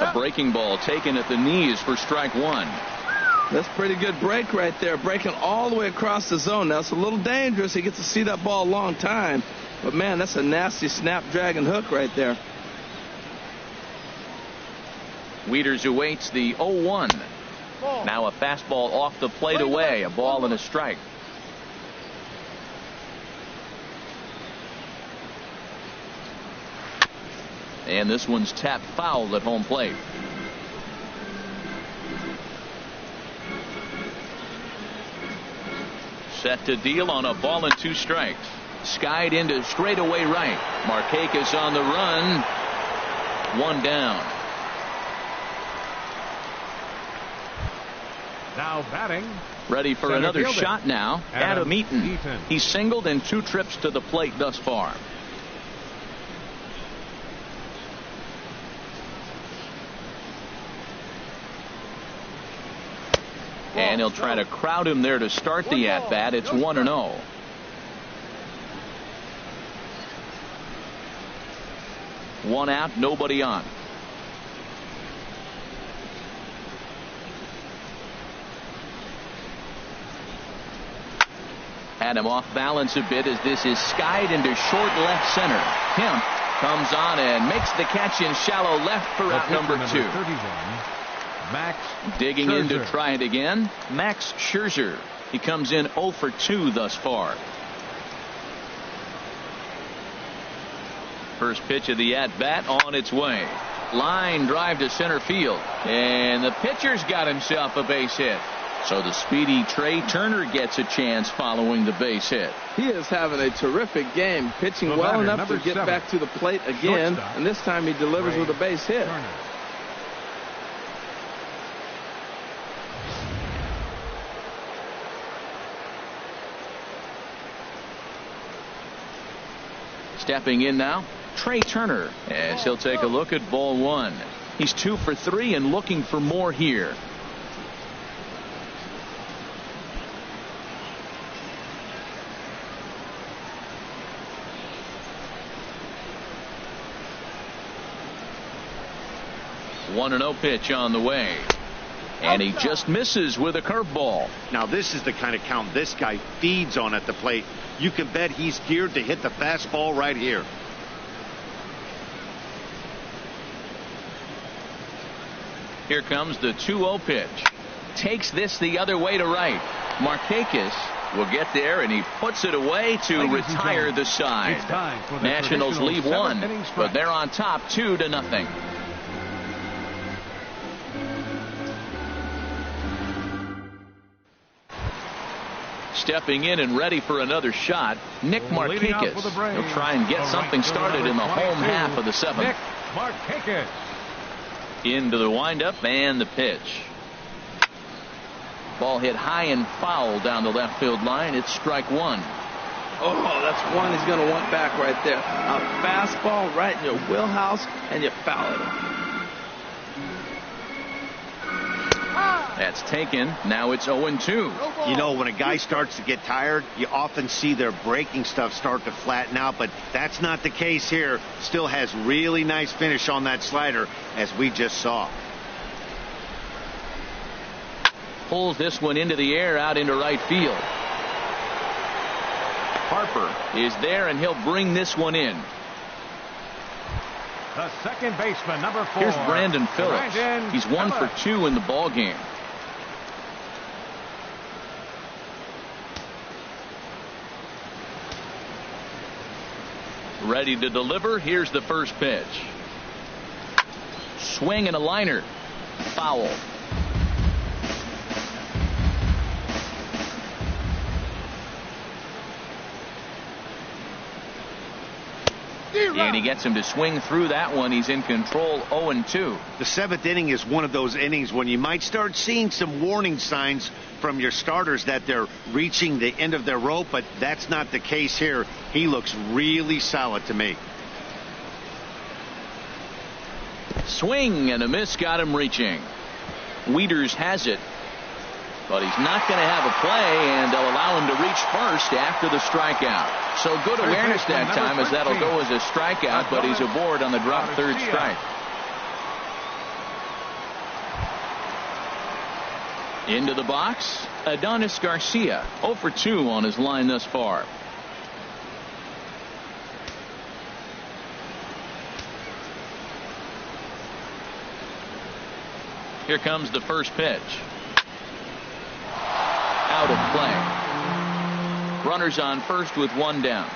S1: A breaking ball taken at the knees for strike one.
S2: That's a pretty good break right there, breaking all the way across the zone. Now, it's a little dangerous. He gets to see that ball a long time. But, man, that's a nasty snapdragon hook right there.
S1: Wieters awaits the 0-1. Now a fastball off the plate away, a ball and a strike. And this one's tapped foul at home plate. Set to deal on a ball and 2 strikes. Skied into straightaway right. Markakis on the run. 1 down.
S4: Now batting.
S1: Ready for another shot now. Adam Eaton. He's singled in 2 trips to the plate thus far. And he'll try to crowd him there to start the at-bat. It's 1-0. One out, nobody on. Had him off balance a bit as this is skied into short left center. Kemp comes on and makes the catch in shallow left for out number 2.
S4: 31, Max
S1: Digging
S4: Scherzer.
S1: in to try it again. Max Scherzer. He comes in 0 for 2 thus far. First pitch of the at-bat on its way. Line drive to center field. And the pitcher's got himself a base hit. So the speedy Trey Turner gets a chance following the base hit.
S2: He is having a terrific game, pitching well enough to get back to the plate again. And this time he delivers with a base hit.
S4: Turner.
S1: Stepping in now, Trey Turner, as he'll take a look at ball 1. He's 2 for 3 and looking for more here. One 1-0 pitch on the way. And he just misses with a curveball.
S3: Now this is the kind of count this guy feeds on at the plate. You can bet he's geared to hit the fastball right here.
S1: Here comes the 2-0 pitch. Takes this the other way to right. Markakis will get there, and he puts it away to retire the side. Nationals leave 1, but they're on top 2-0. Stepping in and ready for another shot, Nick Markakis. He'll try and get something started in the home half of the 7th.
S4: Nick Markakis.
S1: Into the windup and the pitch. Ball hit high and foul down the left field line. It's strike one.
S2: Oh, that's one he's going to want back right there. A fastball right in your wheelhouse, and you foul it.
S1: That's taken. Now it's 0-2.
S3: You know, when a guy starts to get tired, you often see their breaking stuff start to flatten out, but that's not the case here. Still has really nice finish on that slider, as we just saw.
S1: Pulls this one into the air out into right field. Harper is there, and he'll bring this one in.
S4: The second baseman, number 4.
S1: Here's Brandon Phillips. He's 1 for 2 in the ball game. Ready to deliver. Here's the first pitch. Swing and a liner. Foul. And he gets him to swing through that one. He's in control. 0-2.
S3: The 7th inning is one of those innings when you might start seeing some warning signs from your starters that they're reaching the end of their rope, but that's not the case here. He looks really solid to me.
S1: Swing and a miss got him reaching. Wieters has it, but he's not going to have a play, and they'll allow him to reach first after the strikeout. So good awareness that time, as that'll go as a strikeout, but he's aboard on the drop third strike. Into the box, Adonis Garcia, 0 for 2 on his line thus far. Here comes the first pitch. Out of play. Runners on first with one down.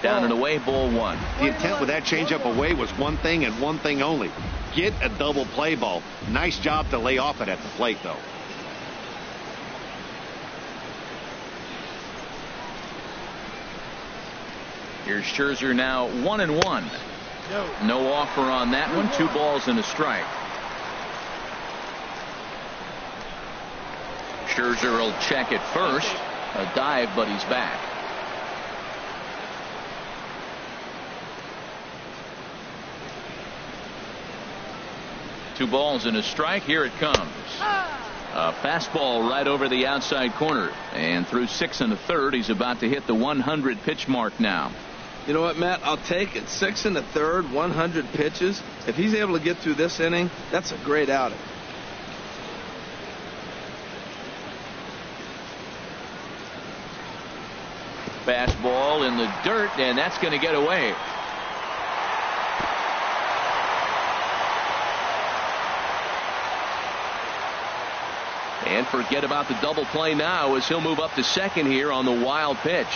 S1: Down and away, ball one.
S3: The intent with that changeup away was one thing and one thing only. Get a double play ball. Nice job to lay off it at the plate, though.
S1: Here's Scherzer now 1-1. No offer on that one. 2 balls and a strike. Scherzer will check it first. A dive, but he's back. Two balls and a strike. Here it comes. A fastball right over the outside corner. And through 6 1/3, he's about to hit the 100 pitch mark now.
S2: You know what, Matt? I'll take it. 6 1/3, 100 pitches. If he's able to get through this inning, that's a great outing.
S1: Fastball in the dirt, and that's going to get away. And forget about the double play now, as he'll move up to second here on the wild pitch.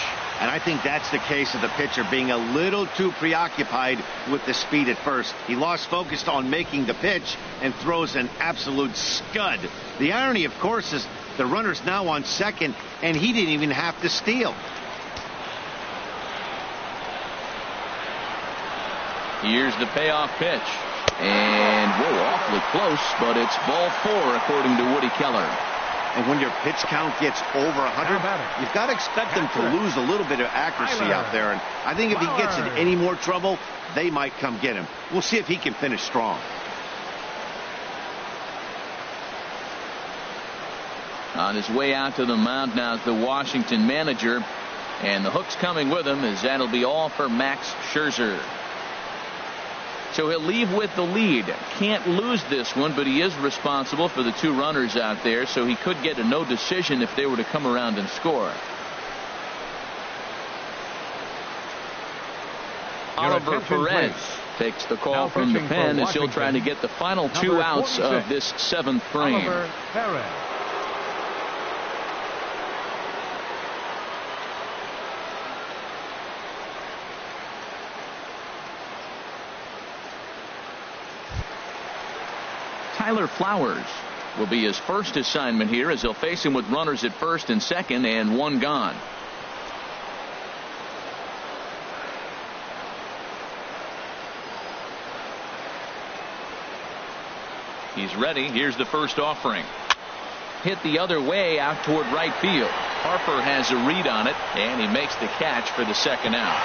S3: And I think that's the case of the pitcher being a little too preoccupied with the speed at first. He lost focus on making the pitch and throws an absolute scud. The irony, of course, is the runner's now on second, and he didn't even have to steal.
S1: Here's the payoff pitch. And we're awfully close, but it's ball 4 according to Woody Keller.
S3: And when your pitch count gets over 100, you've got to expect them to lose a little bit of accuracy out there. And I think if he gets in any more trouble, they might come get him. We'll see if he can finish strong.
S1: On his way out to the mound now is the Washington manager. And the hook's coming with him, as that'll be all for Max Scherzer. So he'll leave with the lead. Can't lose this one, but he is responsible for the 2 runners out there, so he could get a no decision if they were to come around and score. Oliver Perez takes the call from the pen, as he'll try to get the final 2 outs of this 7th frame.
S4: Oliver Perez.
S1: Tyler Flowers will be his first assignment here, as he'll face him with runners at first and second and 1 gone. He's ready. Here's the first offering. Hit the other way out toward right field. Harper has a read on it, and he makes the catch for the second out.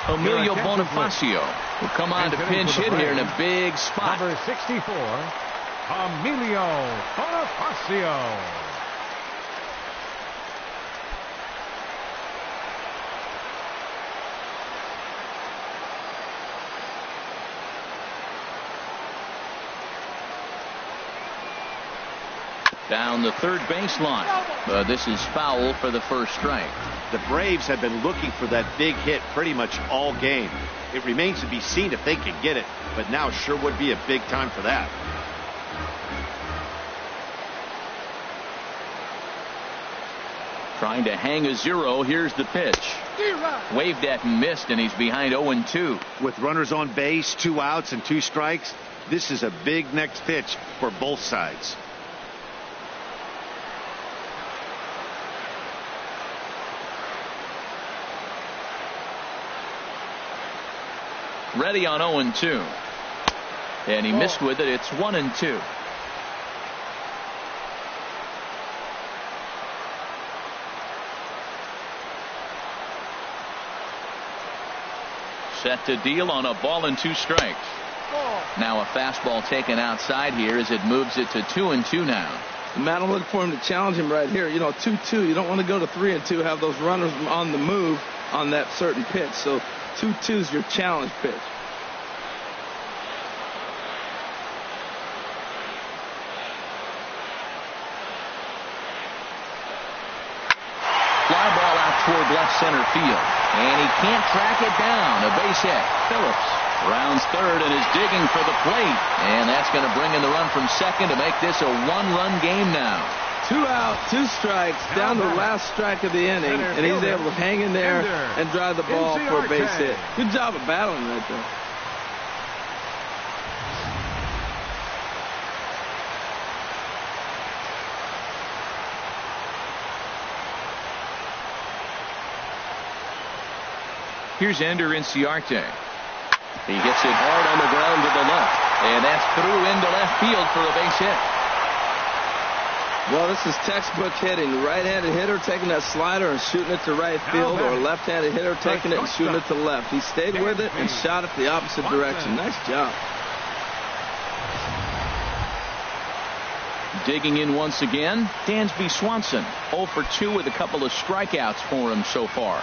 S1: Emilio Bonifacio will come on to pinch hit here in a big spot.
S4: Number 64, Emilio Bonifacio.
S1: Down the third baseline. This is foul for the first strike.
S3: The Braves have been looking for that big hit pretty much all game. It remains to be seen if they can get it, but now sure would be a big time for that.
S1: Trying to hang a zero. Here's the pitch. Waved at and missed, and he's behind 0-2.
S3: With runners on base, 2 outs and 2 strikes, this is a big next pitch for both sides.
S1: Ready on 0-2. And he missed with it. It's 1-2. Set to deal on a ball and 2 strikes. Now a fastball taken outside here as it moves it to 2-2 now.
S2: Matt, I'm looking for him to challenge him right here. 2-2. You don't want to go to 3-2, have those runners on the move on that certain pitch. So 2-2 is your challenge pitch.
S1: Fly ball out toward left center field. And he can't track it down. A base hit. Phillips rounds third and is digging for the plate. And that's going to bring in the run from second to make this a 1-run game now.
S2: 2 out, 2 strikes, down the last strike of the inning, and he's able to hang in there and drive the ball for a base hit. Good job of battling right there.
S1: Here's Ender Inciarte. He hits it hard on the ground to the left, and that's through into left field for a base hit.
S2: Well, this is textbook hitting. Right-handed hitter taking that slider and shooting it to right field, or a left-handed hitter taking it and shooting it to left. He stayed with it and shot it the opposite direction. Nice job.
S1: Digging in once again, Dansby Swanson. 0 for 2 with a couple of strikeouts for him so far.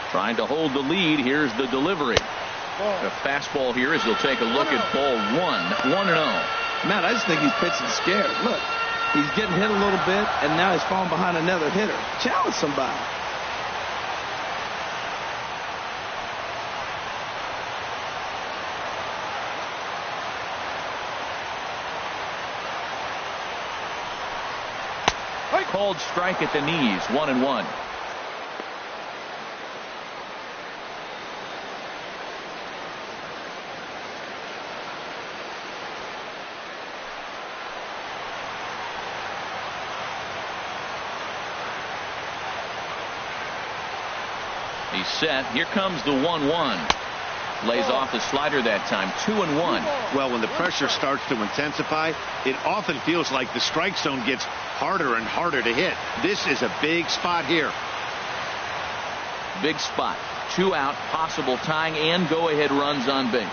S1: Trying to hold the lead. Here's the delivery. A fastball here as he'll take a look at ball 1. 1-0.
S2: Matt, I just think he's pitching scared. Look, he's getting hit a little bit, and now he's falling behind another hitter. Challenge somebody.
S1: Called strike at the knees. 1-1. He's set. Here comes the 1-1. Lays off the slider that time. 2-1.
S3: Well, when the pressure starts to intensify, it often feels like the strike zone gets harder and harder to hit. This is a big spot here.
S1: Big spot. 2 out. Possible tying and go-ahead runs on base.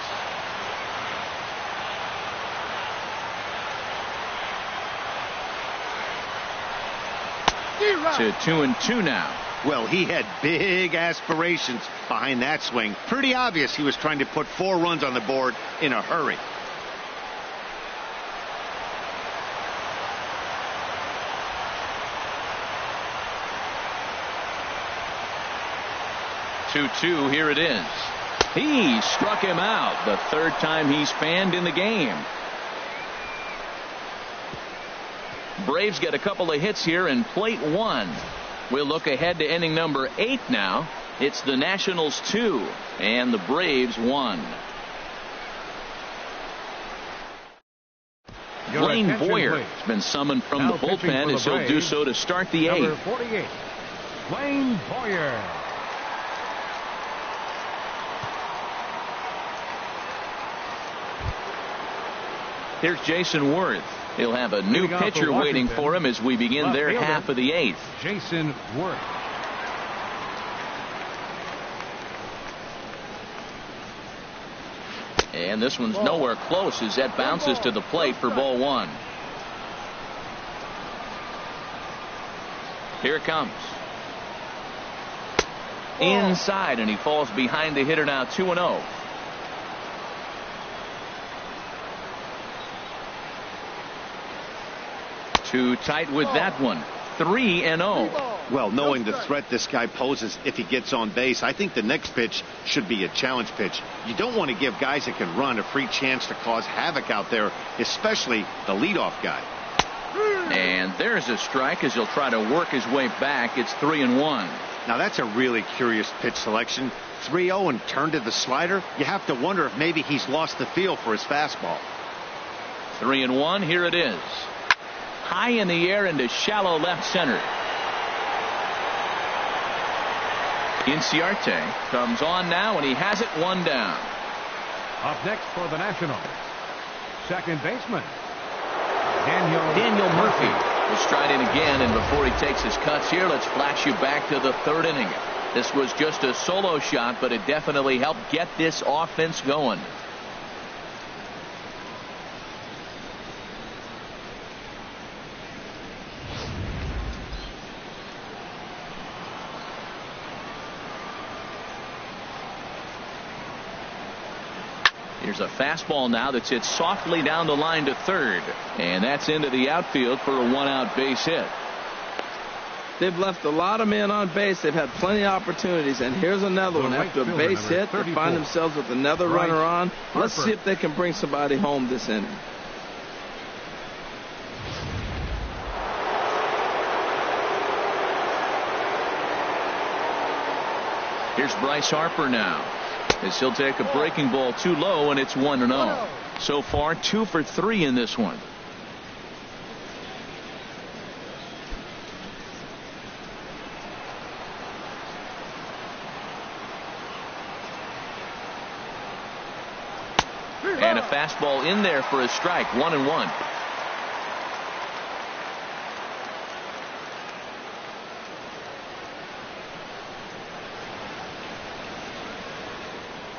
S1: To 2-2 now.
S3: Well, he had big aspirations behind that swing. Pretty obvious he was trying to put 4 runs on the board in a hurry.
S1: Two, here it is. He struck him out. The third time he's fanned in the game. Braves get a couple of hits here in plate 1. We'll look ahead to inning number 8 now. It's the Nationals 2 and the Braves 1. Blaine Boyer has been summoned from the bullpen as he'll do so to start the eighth.
S4: Number 48, Blaine Boyer.
S1: Here's Jason Worth. He'll have a new pitcher waiting for him as we begin their half of the eighth.
S4: Jason Worth.
S1: And this one's nowhere close as that bounces to the plate for ball one. Here it comes. Inside, and he falls behind the hitter now, 2-0. Too tight with that one. 3-0.
S3: Well, knowing the threat this guy poses if he gets on base, I think the next pitch should be a challenge pitch. You don't want to give guys that can run a free chance to cause havoc out there, especially the leadoff guy.
S1: And there's a strike as he'll try to work his way back. It's 3-1.
S3: Now that's a really curious pitch selection. 3-0 and turn to the slider. You have to wonder if maybe he's lost the feel for his fastball.
S1: 3-1. Here it is. High in the air into shallow left center. Inciarte comes on now, and he has it, one down.
S4: Up next for the Nationals, second baseman
S1: Daniel Murphy will stride in again, and before he takes his cuts here, let's flash you back to the third inning. This was just a solo shot, but it definitely helped get this offense going. Here's a fastball now that's hit softly down the line to third, and that's into the outfield for a one-out base hit.
S2: They've left a lot of men on base. They've had plenty of opportunities, and here's another one. After a base hit, they find themselves with another runner on. Let's see if they can bring somebody home this inning.
S1: Here's Bryce Harper now, as he'll take a breaking ball too low, and it's 1-0. So far 2 for 3 in this one. And a fastball in there for a strike. 1-1.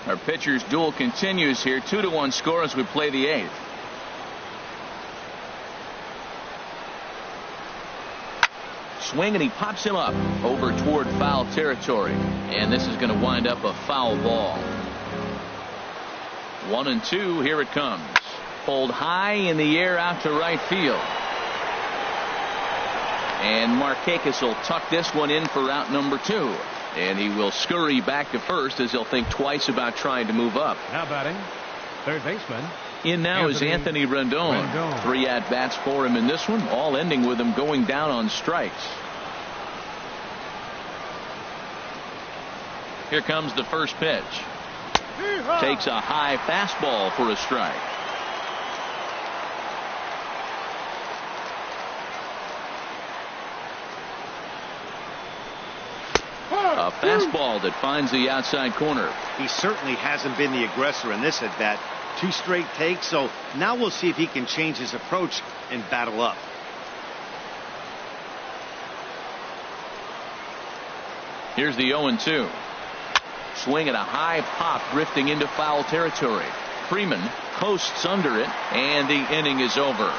S1: Our pitcher's duel continues here. 2-1 score as we play the eighth. Swing, and he pops him up over toward foul territory. And this is going to wind up a foul ball. 1-2. Here it comes. Pulled high in the air out to right field. And Markakis will tuck this one in for out number 2. And he will scurry back to first as he'll think twice about trying to move up.
S4: Now batting, third baseman.
S1: In now is Anthony Rendon. 3 at-bats for him in this one, all ending with him going down on strikes. Here comes the first pitch. Takes a high fastball for a strike. A fastball that finds the outside corner.
S3: He certainly hasn't been the aggressor in this at bat. 2 straight takes, so now we'll see if he can change his approach and battle up.
S1: Here's the 0-2. Swing at a high pop, drifting into foul territory. Freeman posts under it, and the inning is over.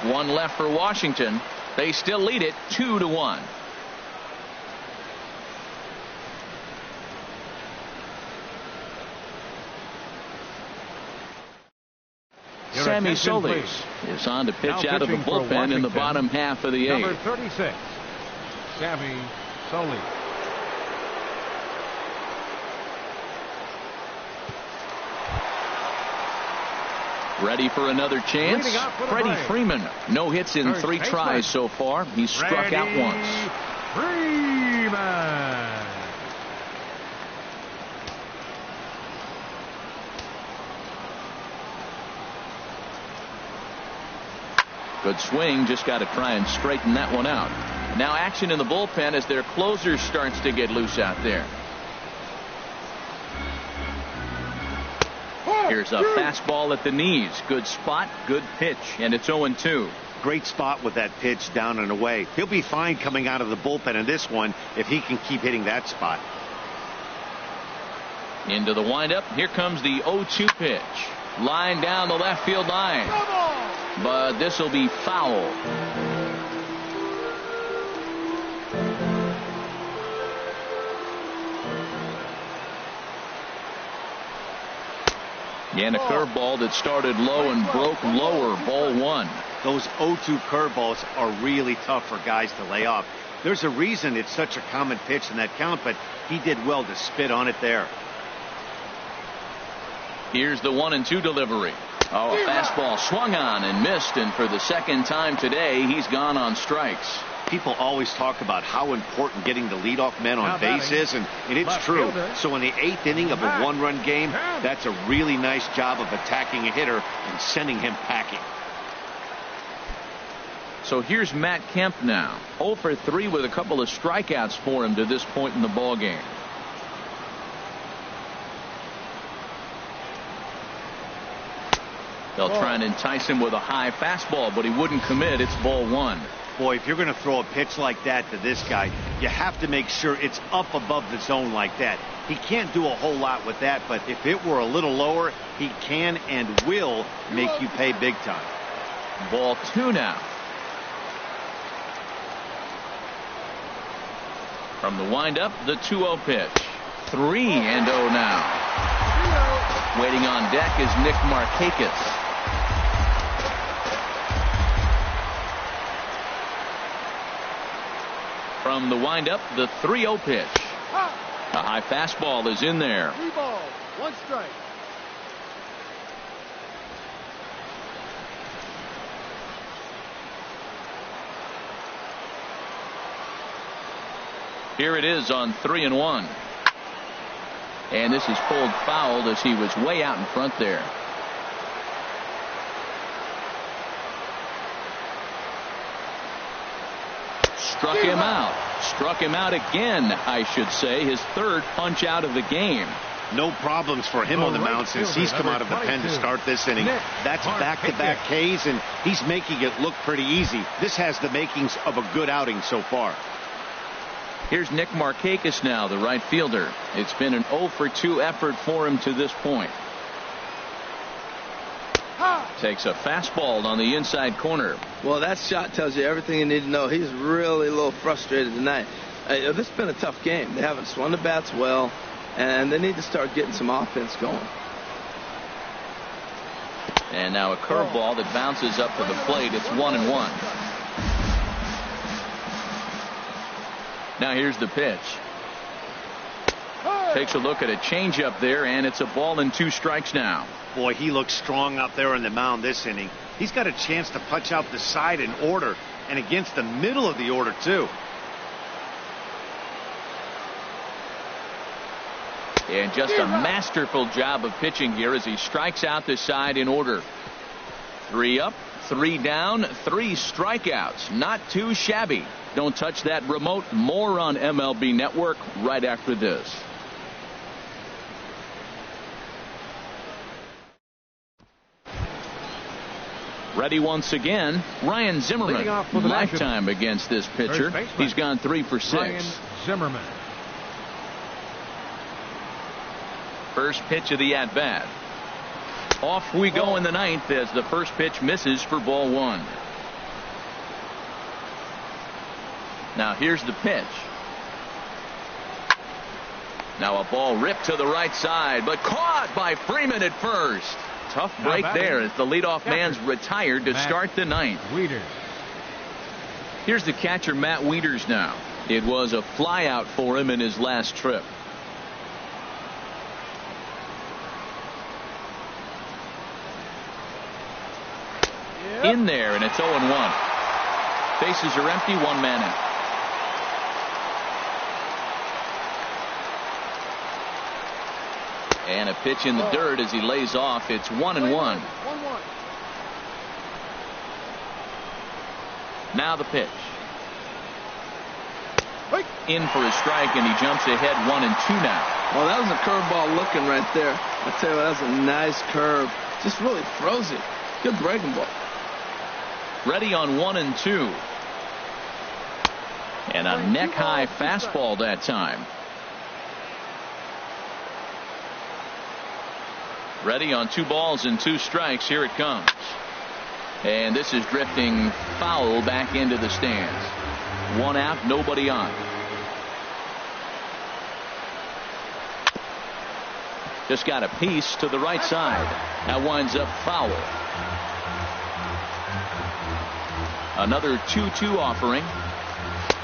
S1: 1 left for Washington. They still lead it 2-1. Sammy Solis is on to pitch out of the bullpen in the bottom half of the eighth.
S4: Number 36, Sammy Solis.
S1: Ready for another chance. Freddie Freeman, no hits in 3 tries so far. He's struck out once.
S4: Freeman.
S1: Good swing, just got to try and straighten that one out. Now action in the bullpen as their closer starts to get loose out there. Here's a fastball at the knees. Good spot, good pitch, and it's 0-2.
S3: Great spot with that pitch down and away. He'll be fine coming out of the bullpen in this one if he can keep hitting that spot.
S1: Into the windup. Here comes the 0-2 pitch. Line down the left field line. But this will be foul. And a curveball that started low and broke lower. Ball 1.
S3: Those 0-2 curveballs are really tough for guys to lay off. There's a reason it's such a common pitch in that count, but he did well to spit on it there.
S1: Here's the 1-2 delivery. Oh, a fastball swung on and missed, and for the second time today, he's gone on strikes.
S3: People always talk about how important getting the leadoff man on base is, and it's true. So in the 8th inning of a 1-run game, that's a really nice job of attacking a hitter and sending him packing.
S1: So here's Matt Kemp now. 0 for 3 with a couple of strikeouts for him to this point in the ball game. They'll try and entice him with a high fastball, but he wouldn't commit. It's ball 1.
S3: Boy, if you're going to throw a pitch like that to this guy, you have to make sure it's up above the zone like that. He can't do a whole lot with that, but if it were a little lower, he can and will make you pay big time.
S1: Ball 2 now. From the windup, the 2-0 pitch. 3-0 now. Waiting on deck is Nick Markakis. From the windup, the 3-0 pitch. A high fastball is in there.
S5: 3 balls, 1 strike.
S1: Here it is on 3-1. And this is pulled foul as he was way out in front there. Struck him out. Struck him out again, I should say. His 3rd punch out of the game.
S3: No problems for him on the mound since he's come out of the pen to start this inning. That's back-to-back Ks, and he's making it look pretty easy. This has the makings of a good outing so far.
S1: Here's Nick Markakis now, the right fielder. It's been an 0 for 2 effort for him to this point. Takes a fastball on the inside corner.
S2: Well, that shot tells you everything you need to know. He's really a little frustrated tonight. This has been a tough game. They haven't swung the bats well, and they need to start getting some offense going.
S1: And now a curveball that bounces up to the plate. It's 1-1. Now here's the pitch. Takes a look at a changeup there, and it's a ball and 2 strikes now.
S3: Boy, he looks strong out there on the mound this inning. He's got a chance to punch out the side in order, and against the middle of the order too.
S1: And just a masterful job of pitching here as he strikes out the side in order. 3 up, 3 down, 3 strikeouts. Not too shabby. Don't touch that remote. More on MLB Network right after this. Ready once again, Ryan Zimmerman. Lifetime against this pitcher. He's gone 3 for 6.
S4: Ryan Zimmerman.
S1: First pitch of the at-bat. Off we go in the 9th as the first pitch misses for ball 1. Now here's the pitch. Now a ball ripped to the right side, but caught by Freeman at first. Tough break there as the leadoff man's retired to start the 9th.
S4: Wieters.
S1: Here's the catcher, Matt Wieters now. It was a flyout for him in his last trip. In there, and it's 0-1. Bases are empty, 1 man out. And a pitch in the dirt as he lays off. It's 1-1. Now the pitch. In for a strike, and he jumps ahead 1-2 now.
S2: Well, that was a curveball looking right there. I tell you what, that was a nice curve. Just really froze it. Good breaking ball.
S1: Ready on 1-2. And a neck-high fastball that time. Ready on 2 balls and 2 strikes. Here it comes. And this is drifting foul back into the stands. 1 out, nobody on. Just got a piece to the right side. That winds up foul. Another 2-2 offering.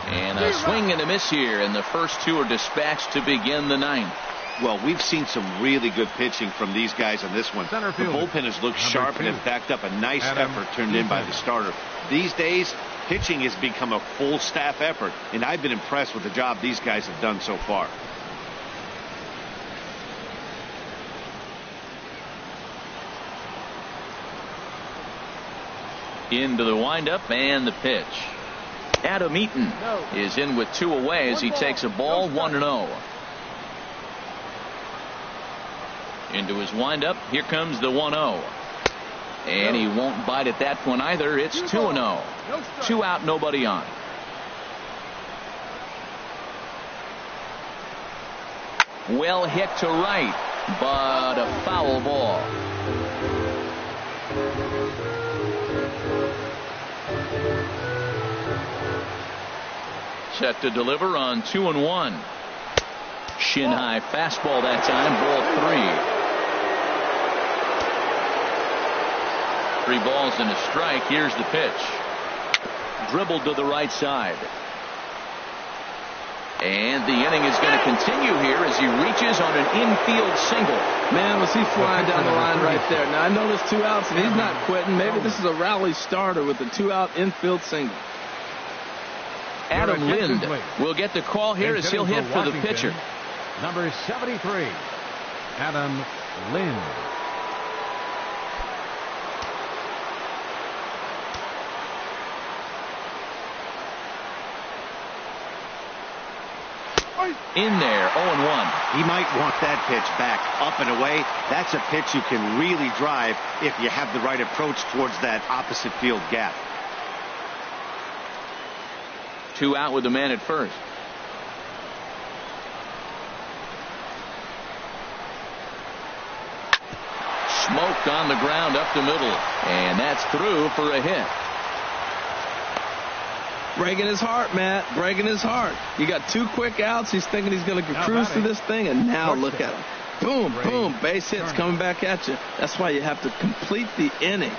S1: And a swing and a miss here, and the first 2 are dispatched to begin the 9th.
S3: Well, we've seen some really good pitching from these guys on this one. The bullpen has looked sharp and has backed up a nice effort turned in by the starter. These days, pitching has become a full staff effort, and I've been impressed with the job these guys have done so far.
S1: Into the windup and the pitch. Adam Eaton is in with 2 away as he takes a ball, 1-0. Into his windup. Here comes the 1-0. And he won't bite at that one either. It's 2-0. 2 out, nobody on. Well hit to right, but a foul ball. Set to deliver on 2-1. Shin high fastball that time, ball 3. 3 balls and a strike. Here's the pitch. Dribbled to the right side. And the inning is going to continue here as he reaches on an infield single.
S2: Man, was he flying down the line right there. Now I know there's 2 outs and he's not quitting. Maybe this is a rally starter with a 2-out infield single.
S1: Adam Lind will get the call here as he'll hit for the pitcher.
S4: Number 73, Adam Lind.
S1: In there, 0-1.
S3: He might want that pitch back up and away. That's a pitch you can really drive if you have the right approach towards that opposite field gap.
S1: 2 out with the man at first. Smoked on the ground up the middle, and that's through for a hit.
S2: Breaking his heart, Matt. Breaking his heart. You got 2 quick outs. He's thinking he's going to cruise through this thing, and now look at him. Boom, boom, base hits coming back at you. That's why you have to complete the inning.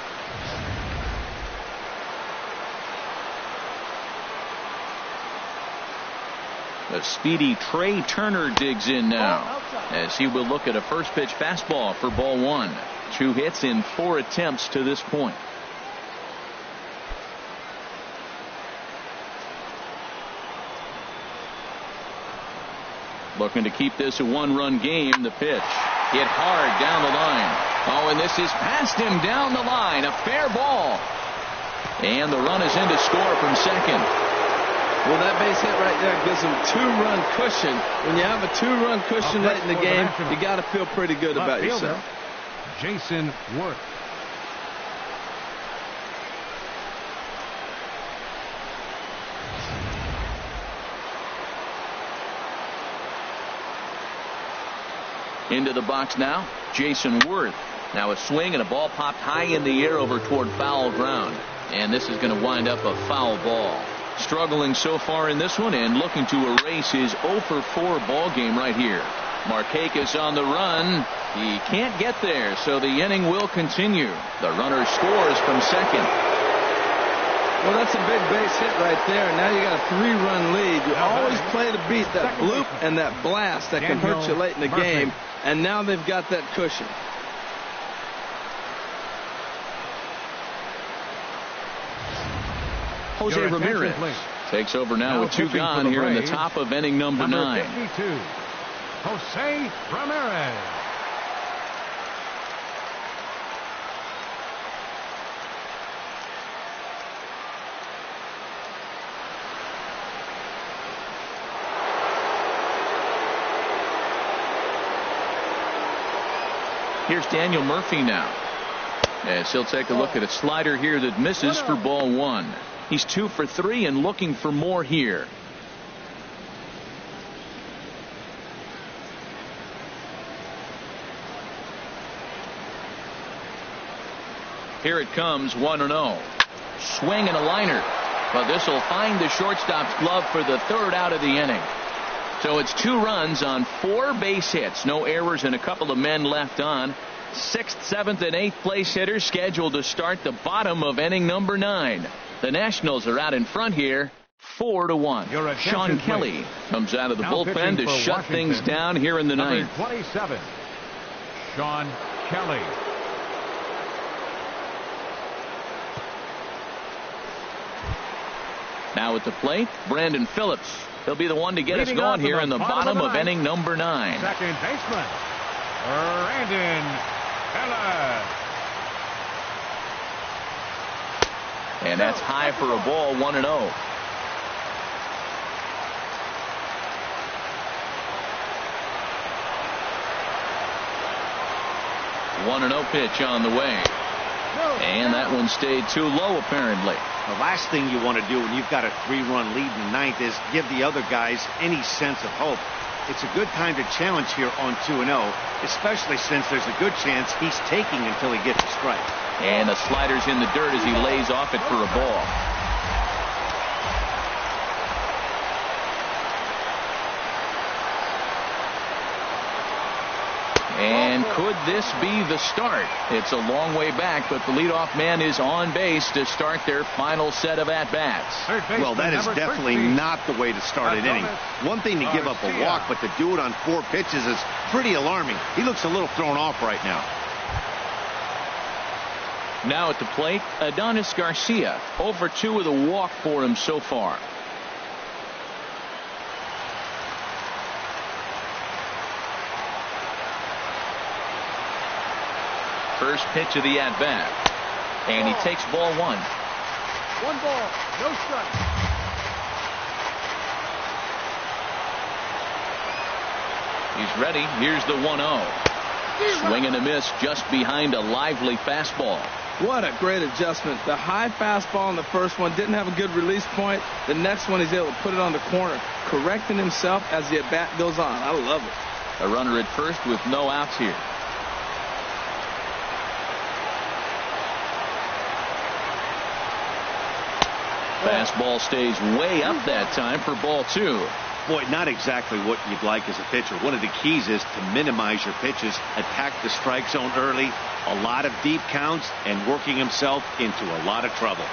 S1: The speedy Trey Turner digs in now as he will look at a first pitch fastball for ball 1. 2 hits in 4 attempts to this point. Looking to keep this a 1-run game. The pitch hit hard down the line. Oh, and this is past him down the line. A fair ball. And the run is in to score from second.
S2: Well, that base hit right there gives him 2-run cushion. When you have a 2-run cushion late in the game, you got to feel pretty good about yourself.
S4: Jason Worth.
S1: Into the box now, Jason Worth. Now a swing and a ball popped high in the air over toward foul ground. And this is going to wind up a foul ball. Struggling so far in this one and looking to erase his 0-for-4 ball game right here. Markakis on the run. He can't get there, so the inning will continue. The runner scores from second.
S2: Well, that's a big base hit right there. Now you got a 3-run lead. You always play to beat that bloop and that blast that can hurt you late in the game. And now they've got that cushion.
S1: Jose Ramirez takes over now with 2 gone here in the top of inning number 9.
S4: 52, Jose Ramirez.
S1: Here's Daniel Murphy now. As he'll take a look at a slider here that misses for ball 1. He's 2 for 3 and looking for more here. Here it comes, 1-0. Swing and a liner. But this will find the shortstop's glove for the 3rd out of the inning. So it's 2 runs on 4 base hits. No errors and a couple of men left on. 6th, 7th, and 8th place hitters scheduled to start the bottom of inning number 9. The Nationals are out in front here, 4-1. Sean Kelly comes out of the bullpen to shut things down here in the 9th.
S4: 27, Sean Kelly.
S1: Now at the plate, Brandon Phillips. He'll be the one to get us going here in the bottom of inning number 9.
S4: Second baseman, Brandon Phillips.
S1: And that's high for a ball, 1-0. One and 0 pitch on the way. And that one stayed too low, apparently.
S3: The last thing you want to do when you've got a 3-run lead in the 9th is give the other guys any sense of hope. It's a good time to challenge here on 2-0, especially since there's a good chance he's taking until he gets a strike.
S1: And the slider's in the dirt as he lays off it for a ball. And could this be the start? It's a long way back, but the leadoff man is on base to start their final set of at-bats.
S3: Well, that is definitely not the way to start an inning. One thing to give up a walk, but to do it on 4 pitches is pretty alarming. He looks a little thrown off right now.
S1: Now at the plate, Adonis Garcia. 0 for 2 with a walk for him so far. First pitch of the at-bat. And he takes ball 1.
S5: 1 ball, no strike.
S1: He's ready. Here's the 1-0. Swing and a miss just behind a lively fastball.
S2: What a great adjustment. The high fastball in the first one didn't have a good release point. The next one he's able to put it on the corner, correcting himself as the at-bat goes on. I love it.
S1: A runner at first with no outs here. Fastball stays way up that time for ball 2.
S3: Boy, not exactly what you'd like as a pitcher. One of the keys is to minimize your pitches, attack the strike zone early, a lot of deep counts, and working himself into a lot of trouble.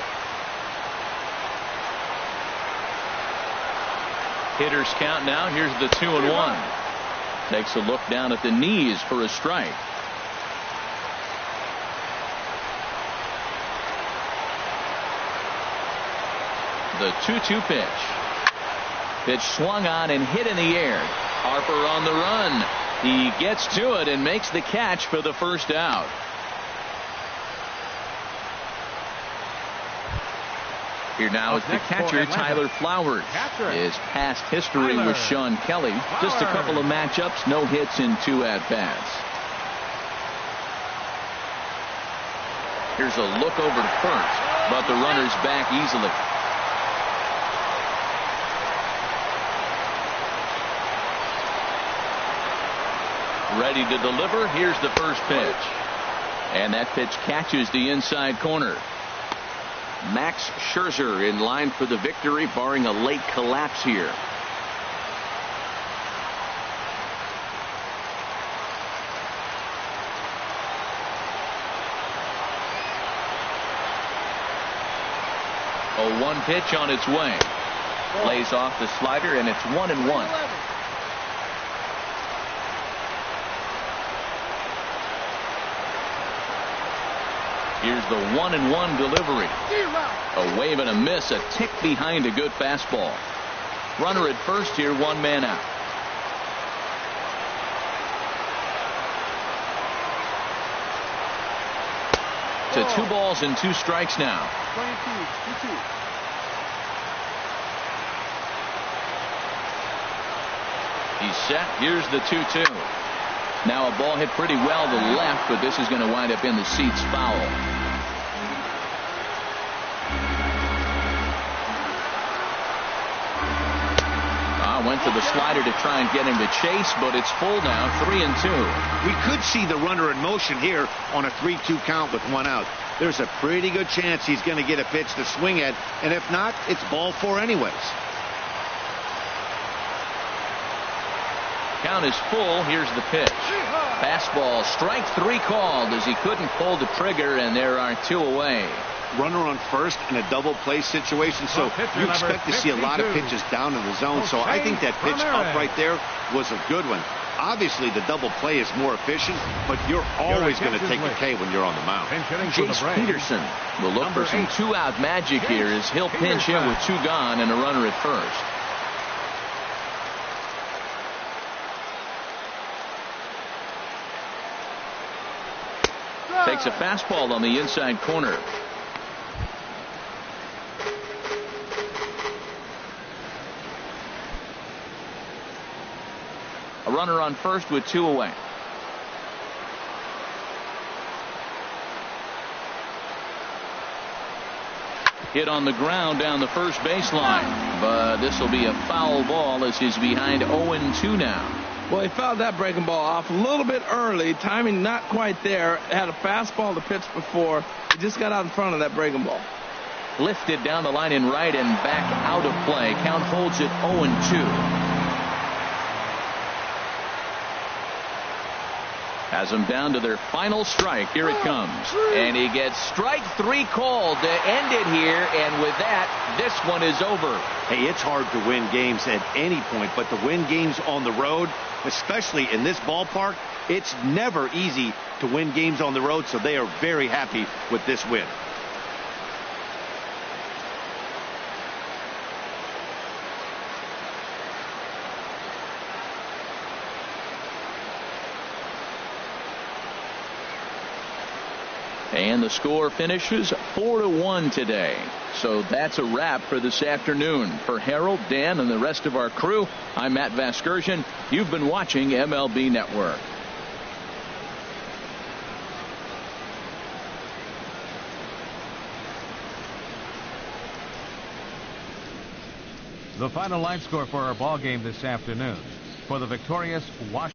S1: Hitters count now. Here's the 2-1. Takes a look down at the knees for a strike. The 2-2 pitch. Pitch swung on and hit in the air. Harper on the run. He gets to it and makes the catch for the first out. Here now is the catcher, Tyler Flowers. His past history with Sean Kelly. Just a couple of matchups, no hits in 2 at-bats. Here's a look over to first, but the runner's back easily. Ready to deliver. Here's the first pitch. And that pitch catches the inside corner. Max Scherzer in line for the victory, barring a late collapse here. A 1 pitch on its way. Lays off the slider, and it's 1-1. Here's the 1-1 delivery. A wave and a miss, a tick behind a good fastball. Runner at first here, 1 man out. To 2 balls and 2 strikes now. He's set. Here's the 2-2. Now a ball hit pretty well to the left, but this is going to wind up in the seats foul. Went to the slider to try and get him to chase, but it's full now, 3-2.
S3: We could see the runner in motion here on a 3-2 count with one out. There's a pretty good chance he's going to get a pitch to swing at, and if not, it's ball 4 anyways.
S1: Count is full. Here's the pitch. Fastball, strike 3 called as he couldn't pull the trigger, and there are 2 away.
S3: Runner on first in a double play situation, so you expect to see a lot of pitches down in the zone. So I think that pitch up right there was a good one. Obviously, the double play is more efficient, but you're always going to take the K when you're on the mound.
S1: Jace Peterson will look for some 2-out magic here as he'll pinch hit with 2 gone and a runner at first. Takes a fastball on the inside corner. A runner on first with 2 away. Hit on the ground down the first baseline, but this will be a foul ball as he's behind 0-2 now.
S2: Well, he fouled that breaking ball off a little bit early. Timing not quite there. Had a fastball to pitch before. He just got out in front of that breaking ball.
S1: Lifted down the line in right and back out of play. Count holds it 0-2. Has them down to their final strike. Here it comes. And he gets strike 3 called to end it here. And with that, this one is over.
S3: Hey, it's hard to win games at any point, but to win games on the road, especially in this ballpark, it's never easy to win games on the road, so they are very happy with this win.
S1: And the score finishes 4-1 today. So that's a wrap for this afternoon. For Harold, Dan, and the rest of our crew, I'm Matt Vasgersian. You've been watching MLB Network.
S4: The final line score for our ball game this afternoon. For the victorious Washington